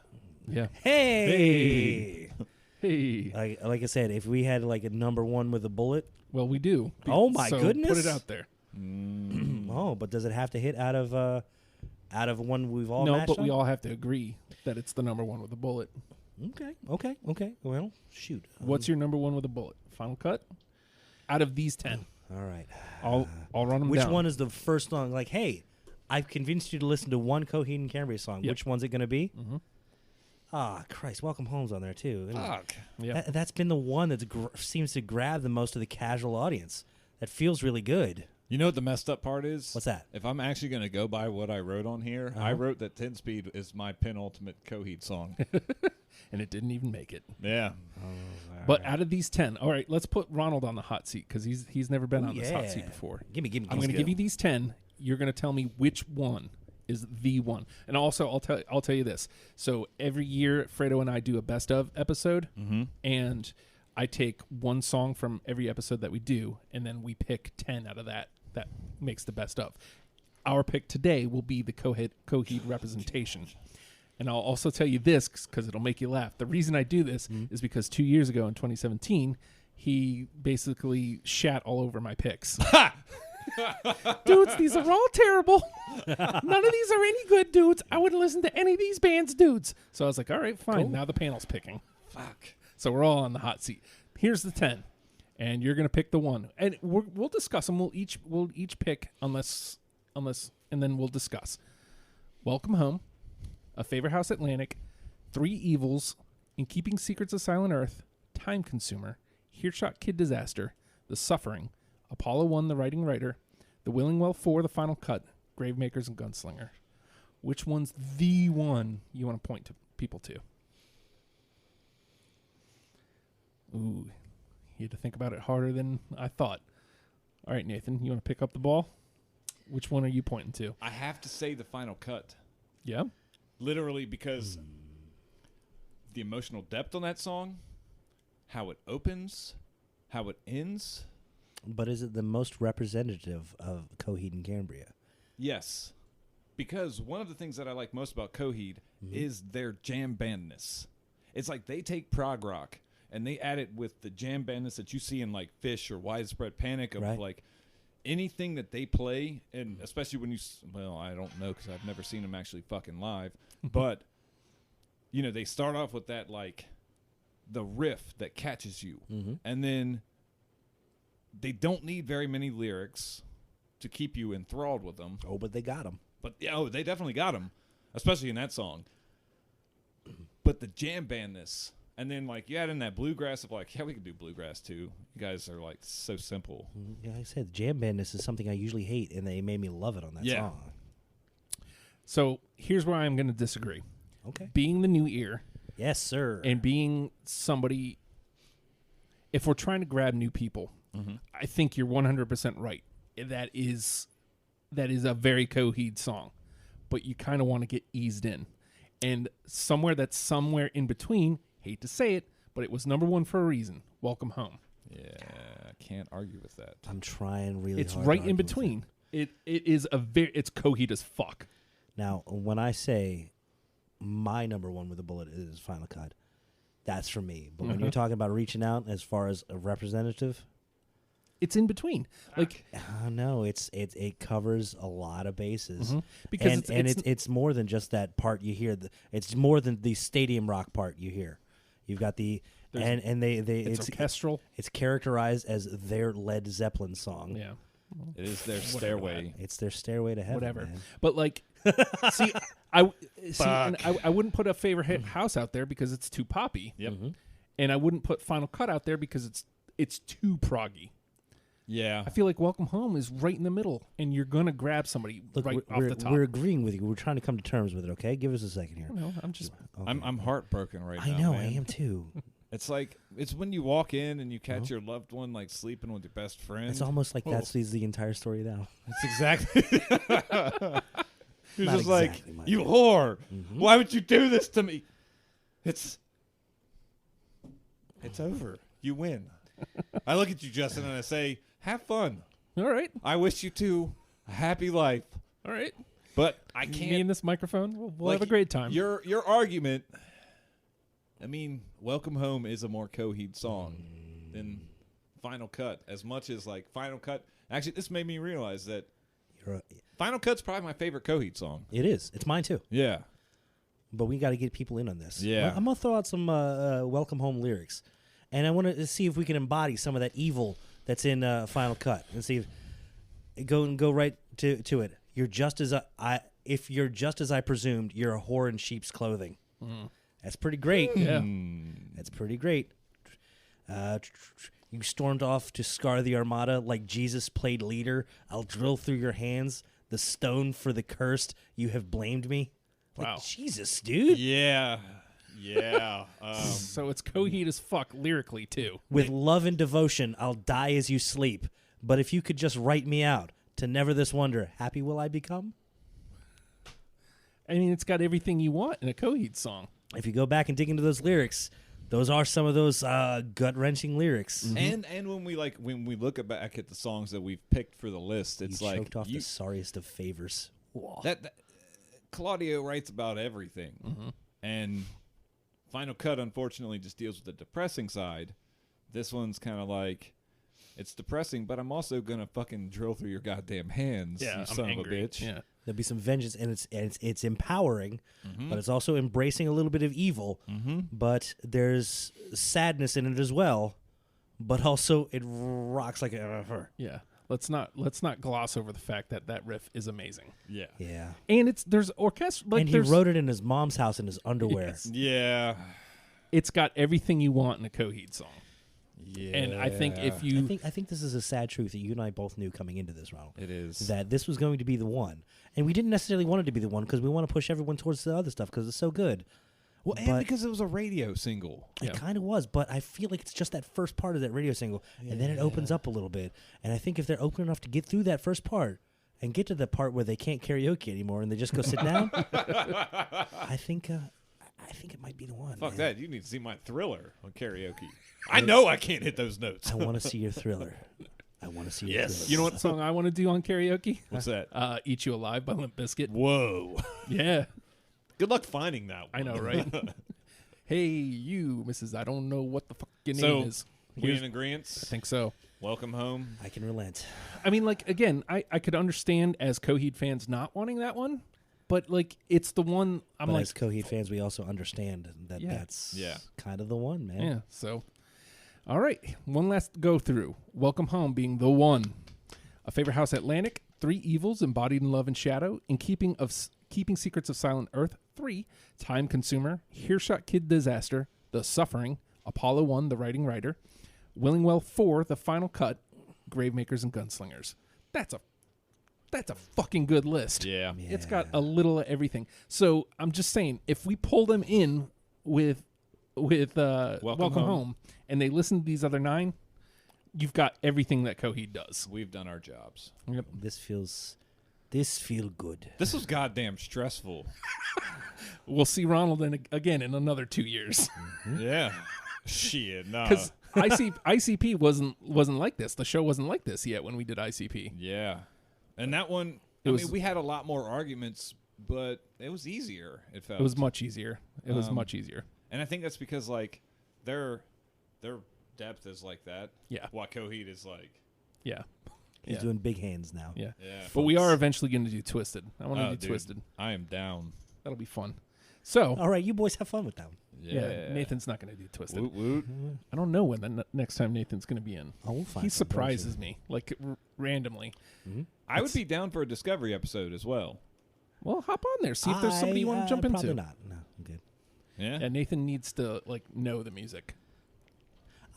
Yeah. Hey. Hey. Like I said, if we had like a number 1 with a bullet. Well, we do. Oh my goodness! Put it out there. Oh, but does it have to hit out of one we've all? No, matched but on? we all have to agree that it's the number 1 with a bullet. Okay. Well, shoot. What's your number 1 with a bullet? Final cut. Out of these 10. All right. I'll run them down. Which one is the first song? Like, hey, I've convinced you to listen to one Coheed and Cambria song. Yep. Which one's it going to be? Mm-hmm. Christ, Welcome Home's on there too. Fuck. Yeah. That's been the one that seems to grab the most of the casual audience. That feels really good. You know what the messed up part is? What's that? If I'm actually going to go by what I wrote on here, I wrote that 10 Speed is my penultimate Coheed song. And it didn't even make it. Yeah. But out of these 10, all right, let's put Ronald on the hot seat because he's never been on this hot seat Yeah. before. Give me. I'm going to give you these 10. You're going to tell me which one is the one. And also, I'll tell you this. So every year, Fredo and I do a best of episode, and I take one song from every episode that we do, and then we pick 10 out of that makes the best of. Our pick today will be the Coheed representation. And I'll also tell you this because it'll make you laugh. The reason I do this is because 2 years ago in 2017, he basically shat all over my picks. Dudes, these are all terrible. None of these are any good, dudes. I wouldn't listen to any of these bands, dudes. So I was like, all right, fine. Cool. Now the panel's picking. Fuck. So we're all on the hot seat. Here's the 10. And you're going to pick the one. And we'll discuss them. We'll each pick unless and then we'll discuss. Welcome Home, A Favorite House Atlantic, 3 Evils, In Keeping Secrets of Silent Earth, Time Consumer, Earshot Kid Disaster, The Suffering, Apollo 1, The Writing Writer, The Willingwell 4, The Final Cut, Gravemakers, and Gunslinger. Which one's the one you want to point to people to? Ooh, you had to think about it harder than I thought. All right, Nathan, you want to pick up the ball? Which one are you pointing to? I have to say The Final Cut. Yeah? Literally because the emotional depth on that song, how it opens, how it ends. But is it the most representative of Coheed and Cambria? Yes. Because one of the things that I like most about Coheed is their jam bandness. It's like they take prog rock and they add it with the jam bandness that you see in like Fish or Widespread Panic of like anything that they play, and especially when I don't know because I've never seen them actually fucking live, but you know, they start off with that like the riff that catches you, and then they don't need very many lyrics to keep you enthralled with them. Oh, but they got them. But they definitely got them, especially in that song. But the jam bandness, and then like you add in that bluegrass of like, yeah, we could do bluegrass too. You guys are like so simple. Yeah, like I said, jam bandness is something I usually hate, and they made me love it on that song. So here's where I'm going to disagree. Okay. Being the new ear. Yes, sir. And being somebody, if we're trying to grab new people, I think you're 100% right. That is a very Coheed song, but you kind of want to get eased in. And somewhere in between, hate to say it, but it was number 1 for a reason. Welcome Home. Yeah, I can't argue with that. I'm trying really it's hard. It's right in between. It's Coheed as fuck. Now, when I say my number 1 with a bullet is Final Cut, that's for me. But when you're talking about reaching out as far as a representative, It's in between. Like, no, it covers a lot of bases because it's more than just that part you hear. It's more than the stadium rock part you hear. You've got the it's orchestral. It's characterized as their Led Zeppelin song. Yeah. It is their stairway. It's their stairway to heaven. Whatever. Man. But like, I wouldn't put a favorite hit house out there because it's too poppy. Yep. And I wouldn't put Final Cut out there because it's too proggy. Yeah. I feel like Welcome Home is right in the middle, and you're gonna grab somebody off the top. We're agreeing with you. We're trying to come to terms with it. Okay, give us a second here. No, I'm just. Okay. I'm heartbroken right now. I know. man. I am too. It's like it's when you walk in and you catch your loved one like sleeping with your best friend. It's almost like that's the entire story now. That's exactly. You're Not just like, exactly, Mike. you whore. Why would you do this to me? It's over. You win. I look at you, Justin, and I say, have fun. All right. I wish you two a happy life. All right. But I Me can't. and this microphone, we'll like, have a great time. Your argument. I mean, Welcome Home is a more Coheed song than Final Cut. As much as like Final Cut. Actually, this made me realize that Final Cut's probably my favorite Coheed song. It is. It's mine too. Yeah. But we got to get people in on this. Yeah. Well, I'm gonna throw out some Welcome Home lyrics, and I want to see if we can embody some of that evil that's in Final Cut, and see if go right to it. You're just as if you're just as I presumed, you're a whore in sheep's clothing. That's pretty great. Yeah. That's pretty great. You stormed off to scar the armada like Jesus played leader. I'll drill through your hands the stone for the cursed. You have blamed me. Wow. Like, Jesus, dude. Yeah. Yeah. So it's Coheed as fuck lyrically too. With love and devotion, I'll die as you sleep. But if you could just write me out to never this wonder, happy will I become? I mean, it's got everything you want in a Coheed song. If you go back and dig into those lyrics, those are some of those gut-wrenching lyrics. And when we look back at the songs that we've picked for the list, it's You like choked off the sorriest of favors. that Claudio writes about everything, and Final Cut unfortunately just deals with the depressing side. This one's kind of like, it's depressing, but I'm also gonna fucking drill through your goddamn hands, you I'm son angry. of a bitch. Yeah. There'll be some vengeance, and it's empowering, but it's also embracing a little bit of evil. But there's sadness in it as well. But also, it rocks like a. Yeah. Let's not gloss over the fact that riff is amazing. Yeah. Yeah. And there's orchestra, like And he wrote it in his mom's house in his underwear. Yes. Yeah. It's got everything you want in a Coheed song. Yeah. And I think if you I think this is a sad truth that you and I both knew coming into this, Ronald. It is. That this was going to be the one. And we didn't necessarily want it to be the one because we want to push everyone towards the other stuff because it's so good. Well, and But- because it was a radio single. It kind of was, but I feel like it's just that first part of that radio single, and then it opens up a little bit. And I think if they're open enough to get through that first part and get to the part where they can't karaoke anymore and they just go sit down, I think it might be the one. Fuck man. that. You need to see my Thriller on karaoke. I know I can't hit those notes. I want to see your Thriller. I want to see your Thriller. You know what song I want to do on karaoke? What's that? Eat You Alive by Limp Bizkit. Whoa. Yeah. Good luck finding that one. I know, right? Hey, you, Mrs. I don't know what the fuck your So, name is. we in agreement? I think so. Welcome home. I can relent. I mean, like, again, I could understand as Coheed fans not wanting that one, but, like, it's the one I'm But like, as Coheed fans, we also understand that Yeah. that's Yeah. kind of the one, man. yeah, so. All right, one last go through. Welcome Home being the one. A Favorite House Atlantic, 3 Evils Embodied in Love and Shadow, In Keeping Secrets of Silent Earth, 3, Time Consumer, Hearshot Kid Disaster, The Suffering, Apollo 1, The Writing Writer, Willingwell 4, The Final Cut, Gravemakers and Gunslingers. That's a fucking good list. Yeah. It's got a little of everything. So I'm just saying, if we pull them in with Welcome Home, and they listen to these other 9, you've got everything that Coheed does. We've done our jobs. Yep. This feel good. This was goddamn stressful. We'll see Ronald again in another 2 years. Yeah. Shit, nah. Because ICP wasn't like this. The show wasn't like this yet when we did ICP. Yeah. And that one, we had a lot more arguments, but it was easier, it felt. It was much easier. It was much easier. And I think that's because, like, their depth is like that. Yeah. While Coheed is like, Yeah. He's doing big hands now. Yeah. yeah. But we are eventually going to do Twisted. I want to do dude, Twisted. I am down. That'll be fun. So, All right, you boys have fun with that one. yeah, Nathan's not going to do Twisted. Woot woot. I don't know when the next time Nathan's going to be in. Oh, we'll find He some, don't you? surprises me, like randomly. I would be down for a Discovery episode as well. Well, hop on there. See if there's somebody you want to jump probably into. not. No, I'm good. Yeah. Yeah, Nathan needs to like know the music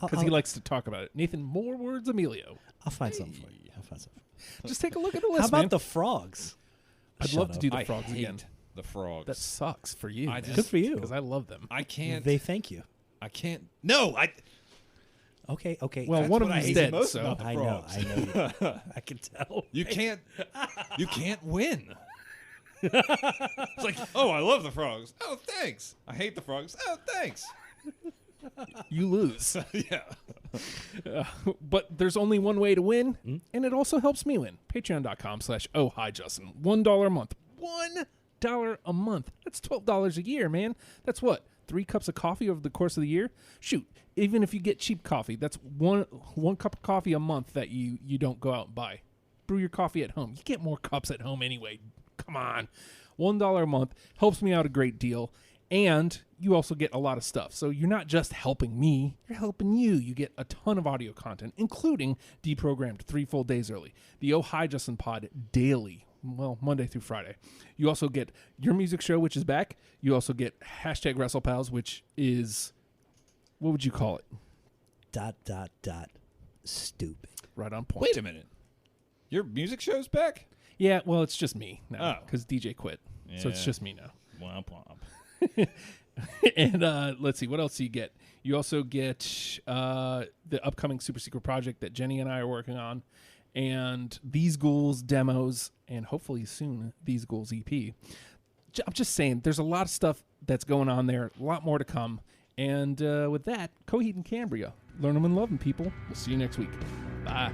I'll, because he I'll- likes to talk about it. Nathan, more words, Emilio. I'll find something for you. I'll find something. Just take a look at the list, How about man. the frogs? I'd Shut love to up. do the I frogs hate again. the frogs. That sucks for you. I just- Good for you. because I love them. I can't. They thank you. I can't. No, I. Okay. Well, That's one of what I them's hate dead, most so about the I know. frogs. I know. I can tell. You can't. You can't win. It's like, oh, I love the frogs. Oh, thanks. I hate the frogs. Oh, thanks. you lose. Yeah. But there's only one way to win, and it also helps me win. Patreon.com/Oh Hi Justin. $1 a month. $1 a month. That's $12 a year, man. That's what? 3 cups of coffee over the course of the year? Shoot, even if you get cheap coffee, that's one cup of coffee a month that you don't go out and buy. Brew your coffee at home. You get more cups at home anyway. Come on. $1 a month helps me out a great deal. And you also get a lot of stuff. So you're not just helping me, you're helping you. You get a ton of audio content, including deprogrammed 3 full days early. The Oh Hi Justin pod daily. Well, Monday through Friday. You also get your music show, which is back. You also get #WrestlePals, which is, what would you call it? Stupid. Right on point. Wait a minute. Your music show's back? Yeah, well, it's just me now Oh. because DJ quit. So it's Yeah. just me now. Womp womp. And let's see, what else do you get? You also get the upcoming super secret project that Jenny and I are working on, and These Ghouls demos, and hopefully soon These Ghouls EP. I'm just saying, there's a lot of stuff that's going on there, a lot more to come. And with that, Coheed and Cambria. Learn them and love them, people. We'll see you next week. Bye.